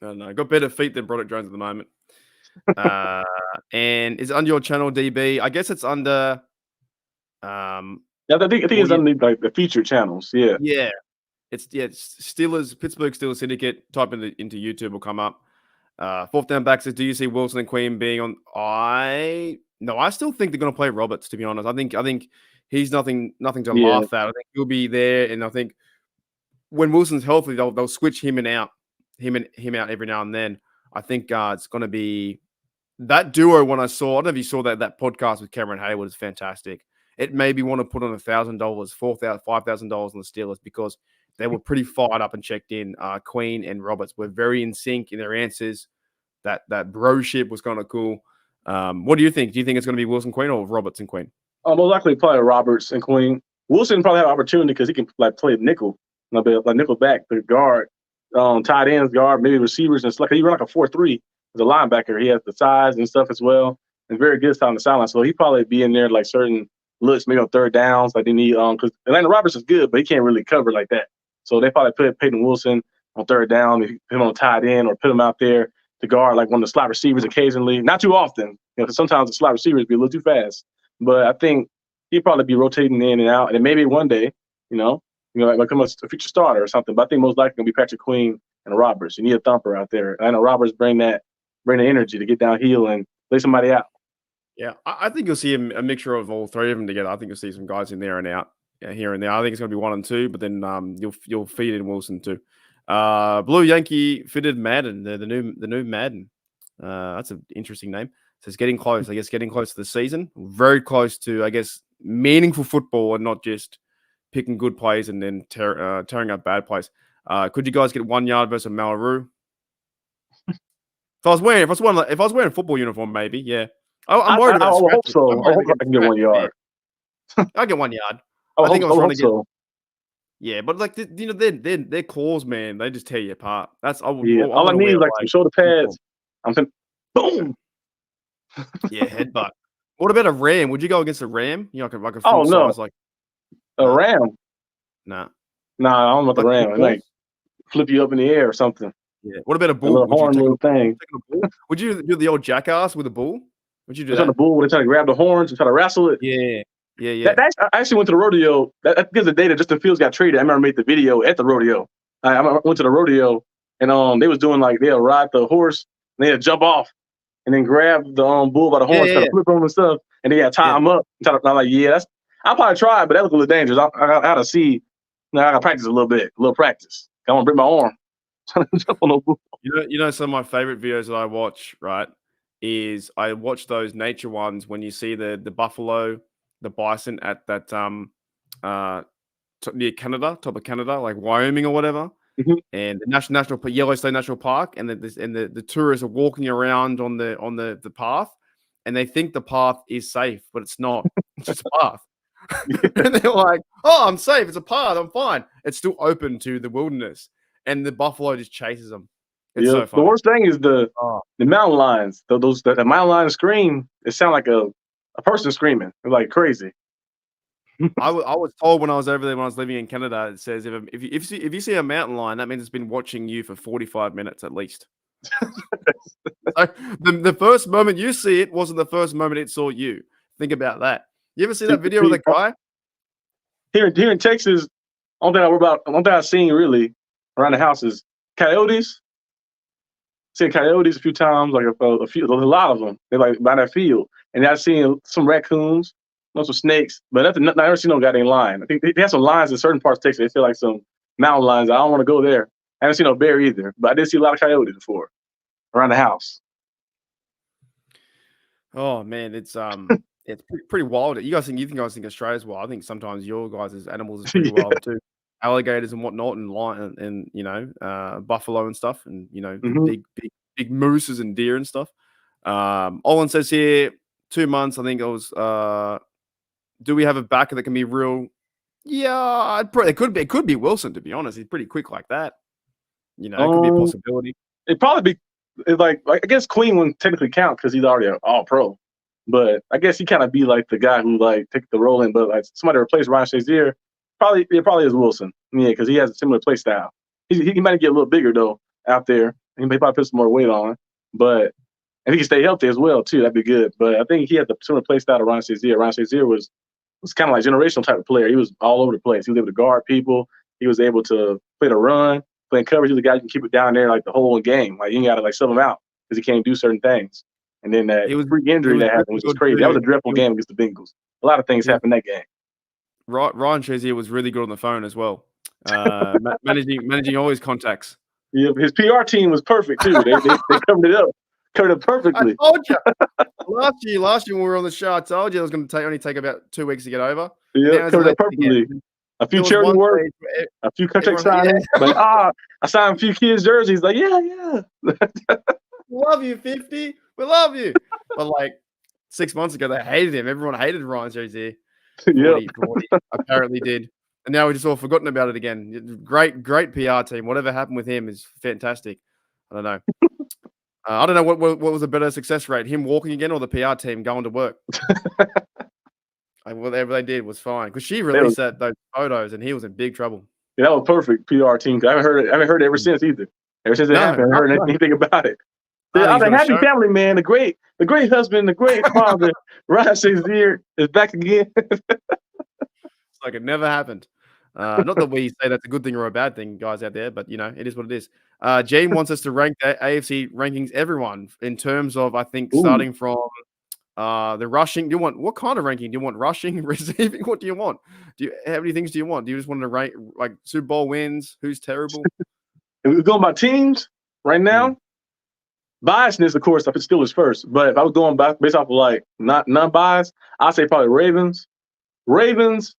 I don't know. Got better feet than Broderick Jones at the moment. And is it under your channel, DB? I guess it's under. Yeah, I think it's under like the featured channels. Yeah. Yeah. It's Steelers, Pittsburgh Steelers Syndicate. Type into YouTube, will come up. Fourth down back says, do you see Wilson and Queen being on? I still think they're going to play Roberts. To be honest, I think he's nothing to laugh at. I think he'll be there, and I think when Wilson's healthy, they'll switch him out every now and then. I think it's going to be that duo. When I don't know if you saw that podcast with Cameron Hayward is fantastic. It made me want to put on $1,000, $5,000 on the Steelers because they were pretty fired up and checked in. Queen and Roberts were very in sync in their answers. That broship was kind of cool. What do you think? Do you think it's going to be Wilson Queen or Roberts and Queen? Most likely probably Roberts and Queen. Wilson probably have opportunity because he can like play nickel, like nickel back, the guard, tight ends, guard, maybe receivers, and it's like he run like a 4-3. as a linebacker. He has the size and stuff as well, and very good on the sideline. So he probably be in there like certain looks, maybe on third downs. Like they need because Atlanta Roberts is good, but he can't really cover like that. So they probably put Peyton Wilson on third down, put him on tight end, or put him out there to guard like one of the slot receivers occasionally. Not too often, because sometimes the slot receivers be a little too fast. But I think he'd probably be rotating in and out, and then maybe one day, like become a future starter or something. But I think most likely gonna be Patrick Queen and Roberts. You need a thumper out there. I know Roberts bring the energy to get downhill and play somebody out. Yeah, I think you'll see a mixture of all three of them together. I think you'll see some guys in there and out, here and there. I think it's going to be 1 and 2, but then you'll feed in Wilson too. Blue Yankee fitted Madden, the new Madden. That's an interesting name. So it's getting close. I guess getting close to the season, very close to meaningful football and not just picking good plays and then tearing up bad plays. Could you guys get 1 yard versus Malraux? If I was wearing a football uniform, maybe, yeah. I'm worried about. I hope so. I hope I can get 1 yard. I'll get 1 yard. I think I was trying to get. So. Yeah, but their claws, man, they just tear you apart. All I need is like some shoulder pads. I'm thinking, boom. Yeah, headbutt. What about a ram? Would you go against a ram? Like a full size, like a ram? Nah, I don't know about the ram. Like flip you up in the air or something. Yeah. What about a bull? A horn little thing. Would you do the old jackass with a bull? Would you do that? On the bull, they try to grab the horns and try to wrestle it. Yeah. I actually went to the rodeo. That's because the day that Justin Fields got traded. I remember made the video at the rodeo. I went to the rodeo and they was doing they'll ride the horse and they'll jump off and then grab the bull by the horns, try to flip him and stuff, and they got to tie him up. I'm like, I'll probably try it, but that looked a little dangerous. I got to see. I got to practice a little practice. I want to break my arm. Jump on the bull. Some of my favorite videos that I watch, right, is I watch those nature ones when you see the buffalo, the bison at that near Canada, top of Canada, like Wyoming or whatever, and the Yellowstone National Park, and the tourists are walking around on the path, and they think the path is safe, but it's not. It's just a path. And they're like, "Oh, I'm safe. It's a path. I'm fine." It's still open to the wilderness, and the buffalo just chases them. It's so funny. The worst thing is the mountain lions. The mountain lion scream. It sounds like a person screaming. It's like crazy. I was told when I was over there when I was living in Canada, it says if you see a mountain lion, that means it's been watching you for 45 minutes at least. So the first moment you see it wasn't the first moment it saw you. Think about that. You ever see that video with a guy? Here in Texas, one thing I've seen really around the house is coyotes. Seen coyotes a few times, like a lot of them. They're like by that field, and I've seen some raccoons, some snakes, but I never seen no goddamn lion. I think they have some lions in certain parts of Texas. They feel like some mountain lions. I don't want to go there. I haven't seen no bear either, but I did see a lot of coyotes before around the house. Oh man, it's pretty wild. You guys think Australia's wild? I think sometimes your guys' animals are pretty wild too. Alligators and whatnot, and lion, and buffalo and stuff, and big mooses and deer and stuff. Olin says here 2 months. I think it was. Do we have a backer that can be real? Yeah, it could be Wilson. To be honest, he's pretty quick like that. It could be a possibility. It'd probably be like I guess Queen wouldn't technically count because he's already an all-pro. But I guess he kind of be like the guy who take the role in. But like somebody replace Ryan Shazier, it probably is Wilson. Yeah, because he has a similar play style. He might get a little bigger though out there. He may probably put some more weight on, but and he can stay healthy as well too. That'd be good. But I think he had the similar play style to Ryan Shazier. Ryan Shazier was kind of like generational type of player. He was all over the place. He was able to guard people. He was able to play the run, play coverage. He was the guy who can keep it down there like the whole game. Like you ain't got to sub him out because he can't do certain things. And then that freak injury that happened was just crazy. That was a dreadful game against the Bengals. A lot of things happened that game. Ryan Shazier was really good on the phone as well, managing all his contacts. Yeah, his PR team was perfect too. They covered it up perfectly. I told you last year when we were on the show, I told you it was going to only take about 2 weeks to get over. Yeah, covered it perfectly. A few charity work, a few contract signings. But I signed a few kids' jerseys. Like, yeah. Love you, 50. We love you. But like 6 months ago, they hated him. Everyone hated Ryan Shazier. Yeah, apparently did. And now we just all forgotten about it again. Great PR team. Whatever happened with him is fantastic. I don't know. I don't know what was a better success rate, him walking again or the PR team going to work. Whatever they did was fine because she released those photos and he was in big trouble. Yeah, that was perfect PR team. I haven't heard it ever since either. Ever since it happened, I haven't heard anything about it. I was like, happy family, man. The great husband, the great father, Ryan Shazier is back again. It's like it never happened. Not that we say that's a good thing or a bad thing, guys out there, but it is what it is. Gene wants us to rank the AFC rankings, everyone, in terms of I think starting from the rushing. Do you want what kind of ranking? Do you want rushing, receiving? What do you want? How many things do you want? Do you just want to rank like Super Bowl wins? Who's terrible? If we're going by teams right now, biasness, of course, I put Steelers first. But if I was going based off of like non-biased, I'd say probably Ravens,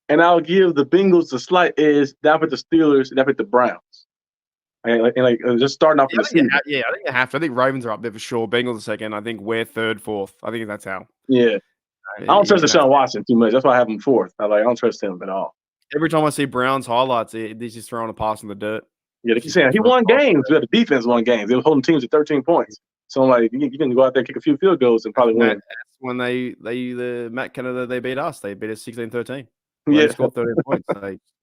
and I'll give the Bengals a slight edge. Then I put the Steelers, and I put the Browns. And just starting off with the season. I think you have to. I think Ravens are up there for sure. Bengals are second. I think we're third, fourth. I think that's how. Yeah. I don't trust Deshaun Watson too much. That's why I have him fourth. I don't trust him at all. Every time I see Browns highlights, he's just throwing a pass in the dirt. Yeah, they keep saying he won games. The defense won games. They were holding teams at 13 points. So I'm like, you can go out there, kick a few field goals, and probably win. That's when the Matt Canada, they beat us. They beat us 16-13. Yeah, they scored 13 points.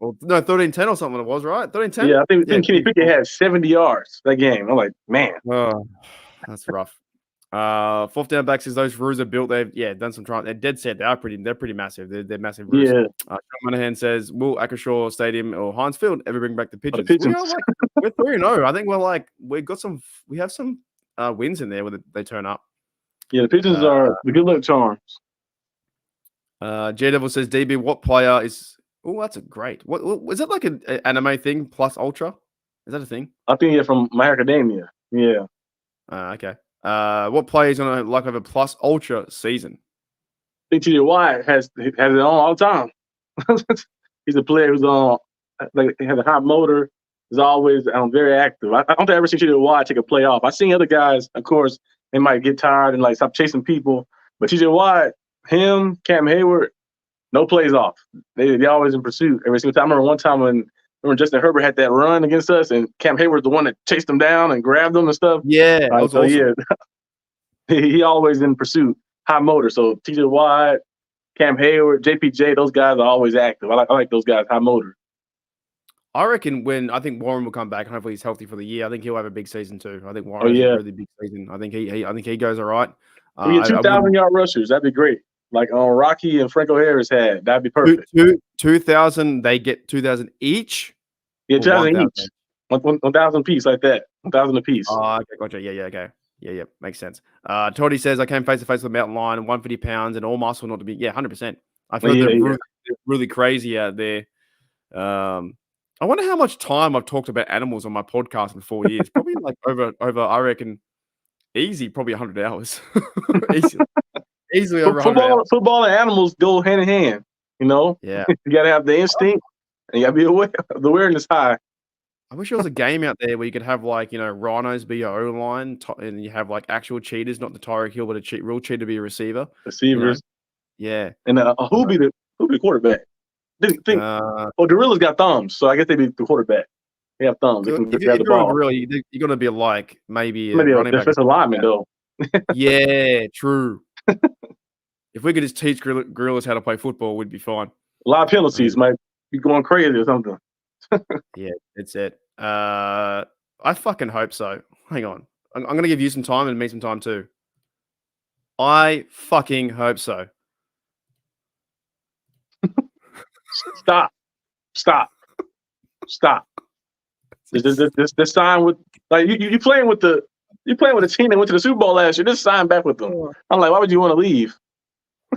13-10 or something it was, right? 13-10? Yeah, I think Kenny Pickett had 70 yards that game. I'm like, man. Oh, that's rough. Fourth down backs is those roos are built. They've done some trying. They're dead set. They're pretty massive. They're massive roos. Yeah. Sean Monahan says, will Acrisure Stadium or Heinz Field ever bring back the pigeons? Pigeons. We're 3-0. I think we have some wins in there where they turn up. Yeah, the pigeons are the good luck charms. J Devil says, DB, what player is? Oh, that's a great. What is that like an anime thing plus ultra? Is that a thing? I think from My Academia. Yeah. Okay. What player is going to have a plus ultra season? I think TJ Watt has it on all the time. He's a player who's on he has a high motor. He's always very active. I don't think I've ever seen TJ Watt take a play off. I've seen other guys, of course, they might get tired and stop chasing people. But TJ Watt, him, Cam Hayward, no plays off. They always in pursuit every single time. I remember one time when Justin Herbert had that run against us, and Cam Hayward's the one that chased him down and grabbed him and stuff. Yeah, that was awesome. Yeah, he always in pursuit, high motor. So TJ Watt, Cam Hayward, JPJ, those guys are always active. I like those guys, high motor. I reckon I think Warren will come back, and hopefully he's healthy for the year. I think he'll have a big season too. I think Warren has a really big season. I think he goes all right. We get 2,000-yard rushers. That'd be great. Like Rocky and Franco Harris had. That'd be perfect. 2,000. They get 2,000 each. Yeah, 2,000 each. 1,000 piece like that. 1,000 a piece. Oh, okay, gotcha. Yeah, okay. Yeah, makes sense. Toddy says I came face to face with a mountain lion, 150 pounds, and all muscle not to be. Yeah, 100%. I feel they're really crazy out there. I wonder how much time I've talked about animals on my podcast in 4 years. Probably like over. I reckon easy, probably 100 hours. Easily over 100 hours. Football and animals go hand in hand. Yeah. You got to have the instinct, and you got to be aware. The awareness high. I wish there was a game out there where you could have rhinos be your O-line, and you have actual cheaters, not the Tyreek Hill, but a real cheater be a receiver. Receivers. Yeah. And who be the quarterback? The gorillas got thumbs, so I guess they be the quarterback. They have thumbs. They can grab the ball. Gorilla, you're going to be maybe a defensive lineman, though. Yeah, true. If we could just teach gorillas how to play football, we'd be fine. A lot of penalties might be going crazy or something. Yeah, that's it. I fucking hope so. Hang on. I'm going to give you some time and me some time too. I fucking hope so. Stop. This sign with you playing with the team that went to the Super Bowl last year. Just sign back with them. I'm like, why would you want to leave?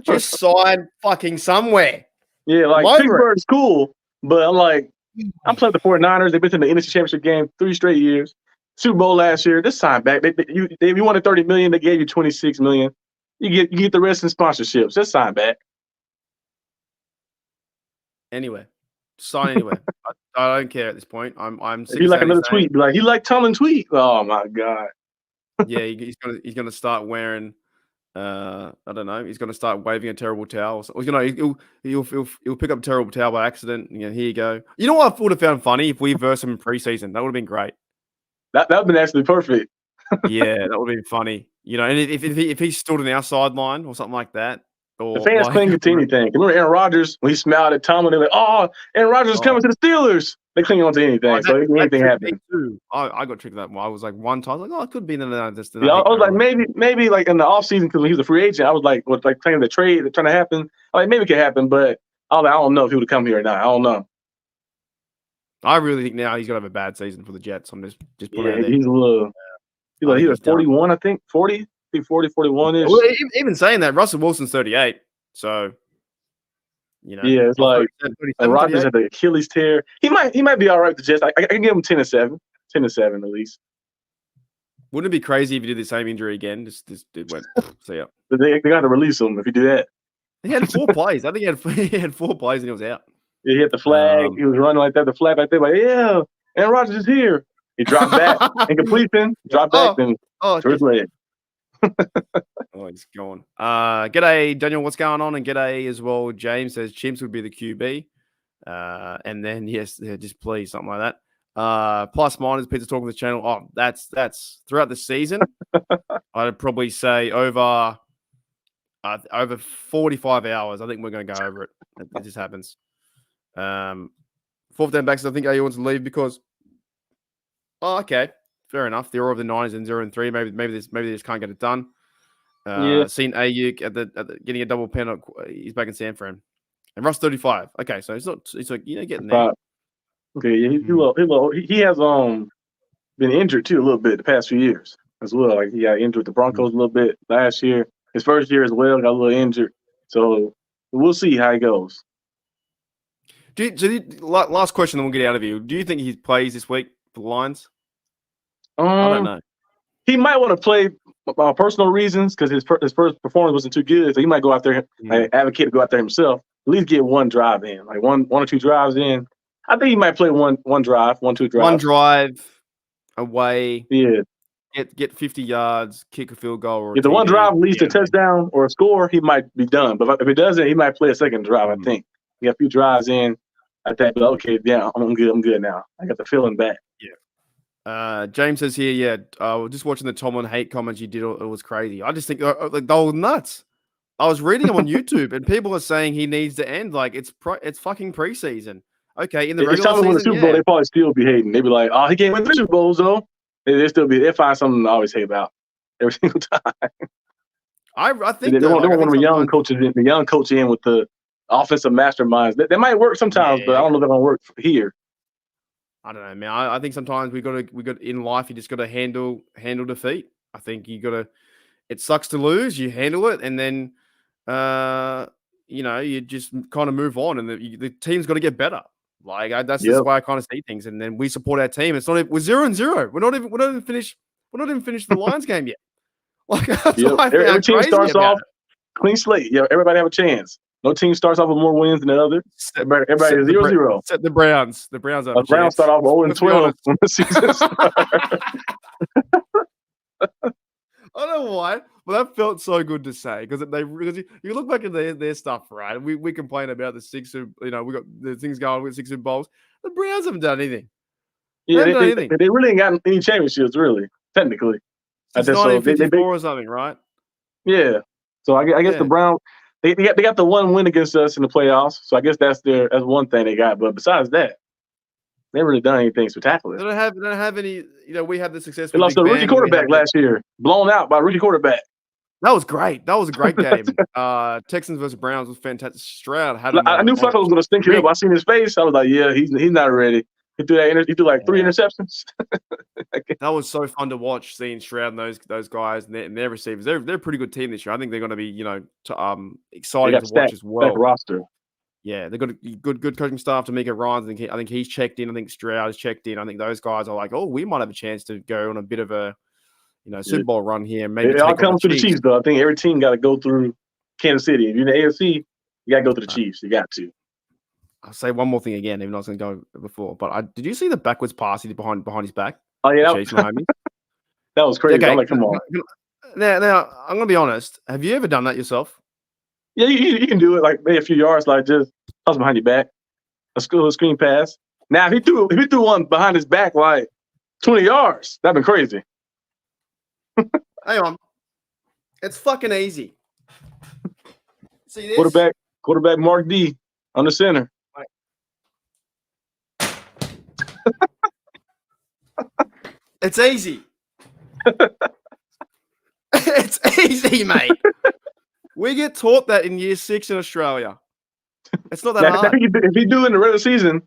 Just sign fucking somewhere. Yeah, Pittsburgh's cool, but I'm like, I'm playing the 49ers. They've been to the NFC Championship game 3 straight years. Super Bowl last year. Just sign back. You wanted $30 million. They gave you $26 million. You get the rest in sponsorships. Just sign back. Anyway, sign anywhere. I don't care at this point. I'm. If you like another tweet, be like, he like Tomlin tweet. Oh my god. Yeah, he's gonna start wearing. I don't know. He's gonna start waving a terrible towel. Or, he'll pick up a terrible towel by accident. Here you go. You know what I would have found funny if we versed him in preseason. That would have been great. That would have been actually perfect. Yeah, that would be funny. And if he stood on our sideline or something like that, The or fans like, cling to anything. Remember Aaron Rodgers when he smiled at Tomlin? They're like, "Oh, Aaron Rodgers is coming to the Steelers." They cling on to anything, so anything tricked me happens. too. I got tricked that one. I was like one time, I was like, oh, it could be. Just Yeah, I was like, maybe like in the offseason because when he was a free agent, I was like, playing the trade trying to happen. Like maybe it could happen, but I don't know if he would have come here or not. I don't know. I really think now he's gonna have a bad season for the Jets. I'm just putting it out there. He's a little. He's like 41, I think 40. I think 40, 41 ish. Well, even saying that, Russell Wilson's 38, so yeah, it's like Rodgers had the Achilles tear. He might be all right with the Jets. I can give him 10-7 at least. Wouldn't it be crazy if he did the same injury again? Just it went. See ya. But they got to release him if you do that. He had 4 plays. I think he had 4 plays and he was out. Yeah, he had the flag. He was running like that. The flag back there, like, yeah, Aaron Rodgers is here. He dropped back, incompletion, dropped back, then to his leg. Oh, he's gone. G'day, Daniel. What's going on? And g'day as well. James says Chimps would be the QB. And then yes, just please something like that. Plus minus Peter talking to the channel. Oh, that's throughout the season. I'd probably say over 45 hours. I think we're going to go over it. It just happens. 4th down backs. I think AU wants to leave because. Oh, okay. Fair enough. They're all of the 90s and 0-3. Maybe they just can't get it done. Seen Ayuk at the getting a double pen. He's back in San Fran. And Russ 35. Okay, so it's like getting there. Okay, yeah, he has been injured too a little bit the past few years as well. Like he got injured with the Broncos a little bit last year. His first year as well got a little injured. So we'll see how it goes. Last question, then we'll get out of you. Do you think he plays this week for the Lions? I don't know. He might want to play personal reasons because his first performance wasn't too good. So he might go out there, advocate to go out there himself. At least get one drive in, like one or two drives in. I think he might play one drive, 1-2 drives. One drive away. Yeah. Get 50 yards, kick a field goal. Or if the one drive leads to a touchdown or a score, he might be done. But if it doesn't, he might play a second drive, I think. He got a few drives in. I think, okay, yeah, I'm good now. I got the feeling back. Yeah. James says here, just watching the Tomlin hate comments you did, it was crazy. I just think like they were nuts. I was reading them on YouTube, and people are saying he needs to end. Like it's fucking preseason. Okay, in the regular season, win the Super Bowl, they probably still be hating. They'd be like, "Oh, he can't win 3 Super Bowls though." They find something to always hate about every single time. I think they don't want the young coaches in, the young coach in with the offensive masterminds. They might work sometimes, but I don't know if they're gonna work here. I don't know, man. I think sometimes we got in life. You just got to handle defeat. I think you got to. It sucks to lose. You handle it, and then you just kind of move on, and the team's got to get better. Like that's just the way I kind of see things. And then we support our team. It's not even, we're 0-0. We're not even finished the Lions game yet. Like every team starts off clean slate. Yeah, everybody have a chance. No team starts off with more wins than the other. Everybody is 0-0. Except the Browns. The Browns are. The Browns start off 0-12 when the season starts. I don't know why, but that felt so good to say because you look back at their stuff, right? We complain about the 6, we got the things going with 6 Super Bowls. The Browns haven't done anything. Yeah, they really ain't got any championships, really, technically. It's 1954 or something, right? Yeah. So I guess the Browns they got the one win against us in the playoffs. So I guess that's one thing they got. But besides that, they haven't really done anything spectacular. They don't have any. We had the success. They lost a rookie quarterback last year, blown out by a rookie quarterback. That was great. That was a great game. Texans versus Browns was fantastic. Stroud had. I knew Flacco was going to stink it up. I seen his face. I was like, yeah, he's not ready. He threw like 3 interceptions. That was so fun to watch, seeing Stroud and those guys and their receivers. They're a pretty good team this year. I think they're going to be exciting to watch as well. Roster. Yeah, they've got a good coaching staff. Tamika Ryans, I think he's checked in. I think Stroud has checked in. I think those guys are like, oh, we might have a chance to go on a bit of a Super Bowl run here. Maybe it all comes to the Chiefs, though. I think every team got to go through Kansas City. If you're in the AFC, you got to go to the Chiefs. You got to. I'll say one more thing again, even though I was going to go before. But did you see the backwards pass he did behind his back? Oh yeah, that was crazy. Okay. I'm like, come on. Now I'm going to be honest. Have you ever done that yourself? Yeah, you can do it like maybe a few yards, like just toss behind your back, a screen pass. Now if he threw one behind his back like 20 yards, that'd been crazy. Hang on. It's fucking easy. See this? Quarterback Mark D on the center. It's easy. It's easy, mate. We get taught that in year 6 in Australia. It's not that Now, hard. if he do it in the regular season,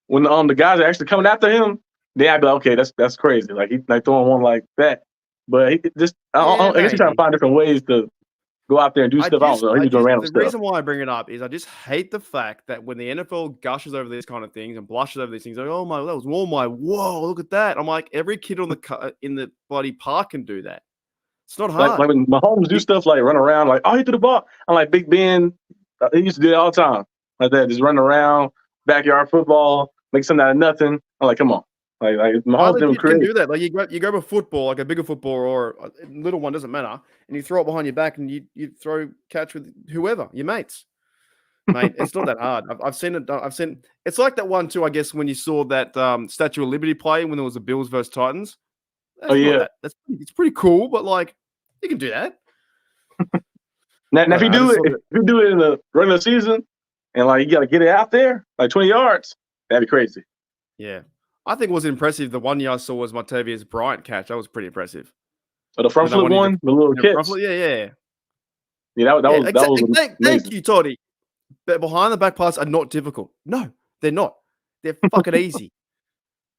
when the guys are actually coming after him, then I'd be like, okay, that's crazy. Like he's like throwing one like that. But he just I guess he's trying to find different ways to go out there and do stuff. I don't know. He's doing random stuff. The reason why I bring it up is I just hate the fact that when the NFL gushes over these kind of things and blushes over these things, like, oh my, that was whoa, look at that. I'm like, every kid on in the bloody park can do that. It's not hard. Like when Mahomes do stuff like run around, like, oh, he threw the ball. I'm like, Big Ben, he used to do it all the time. Like that, just running around, backyard football, make something out of nothing. I'm like, come on. Like Mahomes can do that. Like you grab a football, like a bigger football or a little one, doesn't matter, and you throw it behind your back and you catch with whoever, your mates. Mate, it's not that hard. I've seen it. It's like that one too, I guess, when you saw that Statue of Liberty play when there was the Bills versus Titans. It's pretty cool, but like you can do that. Now if you do it in the regular season and like you got to get it out there like 20 yards, that'd be crazy. Yeah, I think it was impressive. The one year I saw was Martavius Bryant catch. That was pretty impressive. So the front flip one, the little catch. Yeah. That was thank you, Toddy. But behind the back pass are not difficult. No, they're not. They're fucking easy.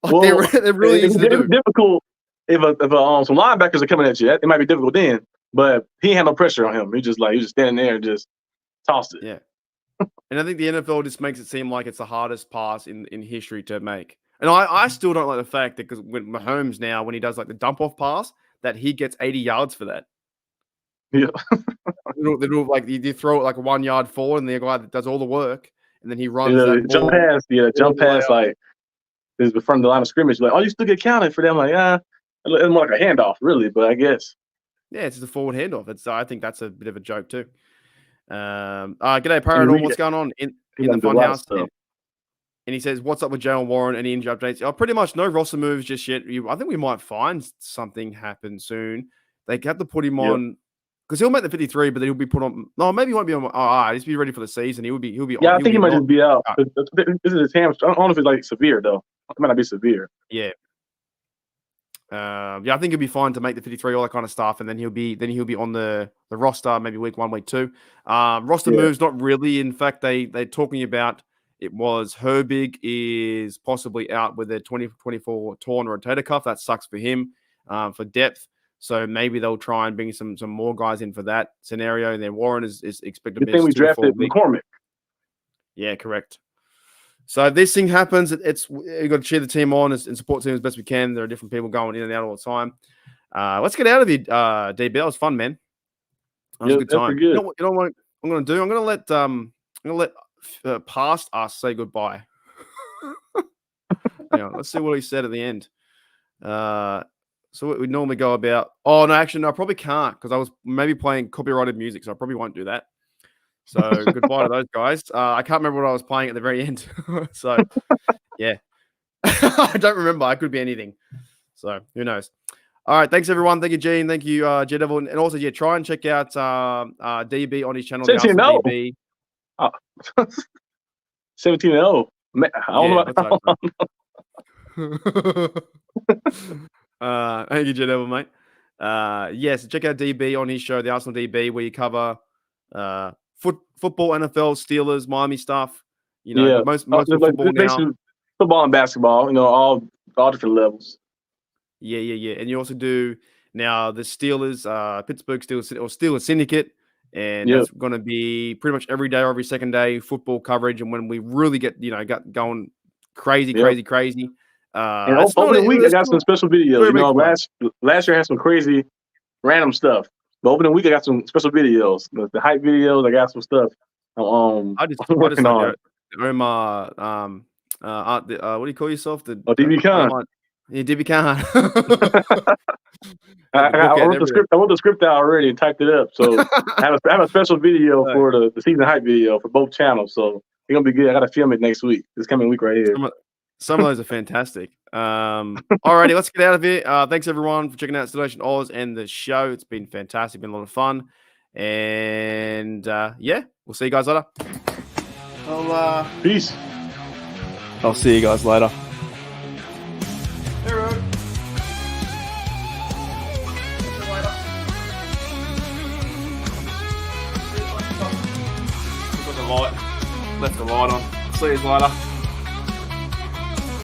Like, well, they're really easy to do. Difficult if some linebackers are coming at you. It might be difficult then. But he had no pressure on him. He was just standing there and just tossed it. Yeah. And I think the NFL just makes it seem like it's the hardest pass in history to make. And I still don't like the fact that because when Mahomes now, when he does like the dump off pass, that he gets 80 yards for that. Yeah. they do like you throw it like a 1 yard forward, and the guy that does all the work, and then he runs. Jump pass, like is in front of the line of scrimmage. Like, oh, you still get counted for them. Like, it's more like a handoff, really. But I guess. Yeah, it's just a forward handoff. I think that's a bit of a joke too. G'day, Paranormal. What's going on in the fun house? And he says, "What's up with Jalen Warren? Any injury updates? Pretty much no roster moves just yet. I think we might find something happen soon. They have to put him on because he'll make the 53, but then he'll be put on. No, maybe he won't be on. He's be ready for the season. He'll be. Yeah, I think he might just be out. This is his hamstring. I don't know if it's like severe though. It might not be severe. Yeah. I think he'll be fine to make the 53, all that kind of stuff, and then he'll be on the roster maybe week 1, week 2. Roster moves not really. In fact, they're talking about. It was Herbig is possibly out with a 2024 torn rotator cuff. That sucks for him for depth. So maybe they'll try and bring some more guys in for that scenario. And then Warren is expected to be. I think we drafted McCormick. Yeah, correct. So if this thing happens, you've got to cheer the team on and support the team as best we can. There are different people going in and out all the time. Let's get out of here, DB. That was fun, man. That was a good time. You know what I'm going to do? I'm going to let past us say goodbye. Hang on, let's see what he said at the end. So what we normally go about. Oh no, actually, no, I probably can't because I was maybe playing copyrighted music, so I probably won't do that. So goodbye to those guys. I can't remember what I was playing at the very end. So yeah, I don't remember. I could be anything. So who knows? All right, thanks everyone. Thank you, Gene. Thank you, J Devil, and also try and check out DB on his channel. 17-0. 17-0. Thank you, J Devil, mate. Yes, check out DB on his show, the Arsenal DB, where you cover football, NFL, Steelers, Miami stuff. You know, most football now. Football and basketball, all different levels. Yeah. And you also do now the Steelers, Pittsburgh Steelers or Steelers Syndicate. And that's going to be pretty much every day or every second day football coverage. And when we really get, got going crazy. And over the week, I got some special videos. Last year I had some crazy random stuff. But over the week, I got some special videos. The hype videos, I got some stuff. I just working on. What do you call yourself? DB Khan. Yeah, DB Khan. I wrote the script out already and typed it up. So I have a special video for the season hype video for both channels. So it's gonna be good. I gotta film it next week. This coming week right here. Some of those are fantastic. Alrighty, let's get out of here. Thanks everyone for checking out Station Oz and the show. It's been fantastic, been a lot of fun. And yeah, we'll see you guys later. Peace. I'll see you guys later. Left the light on. See you later.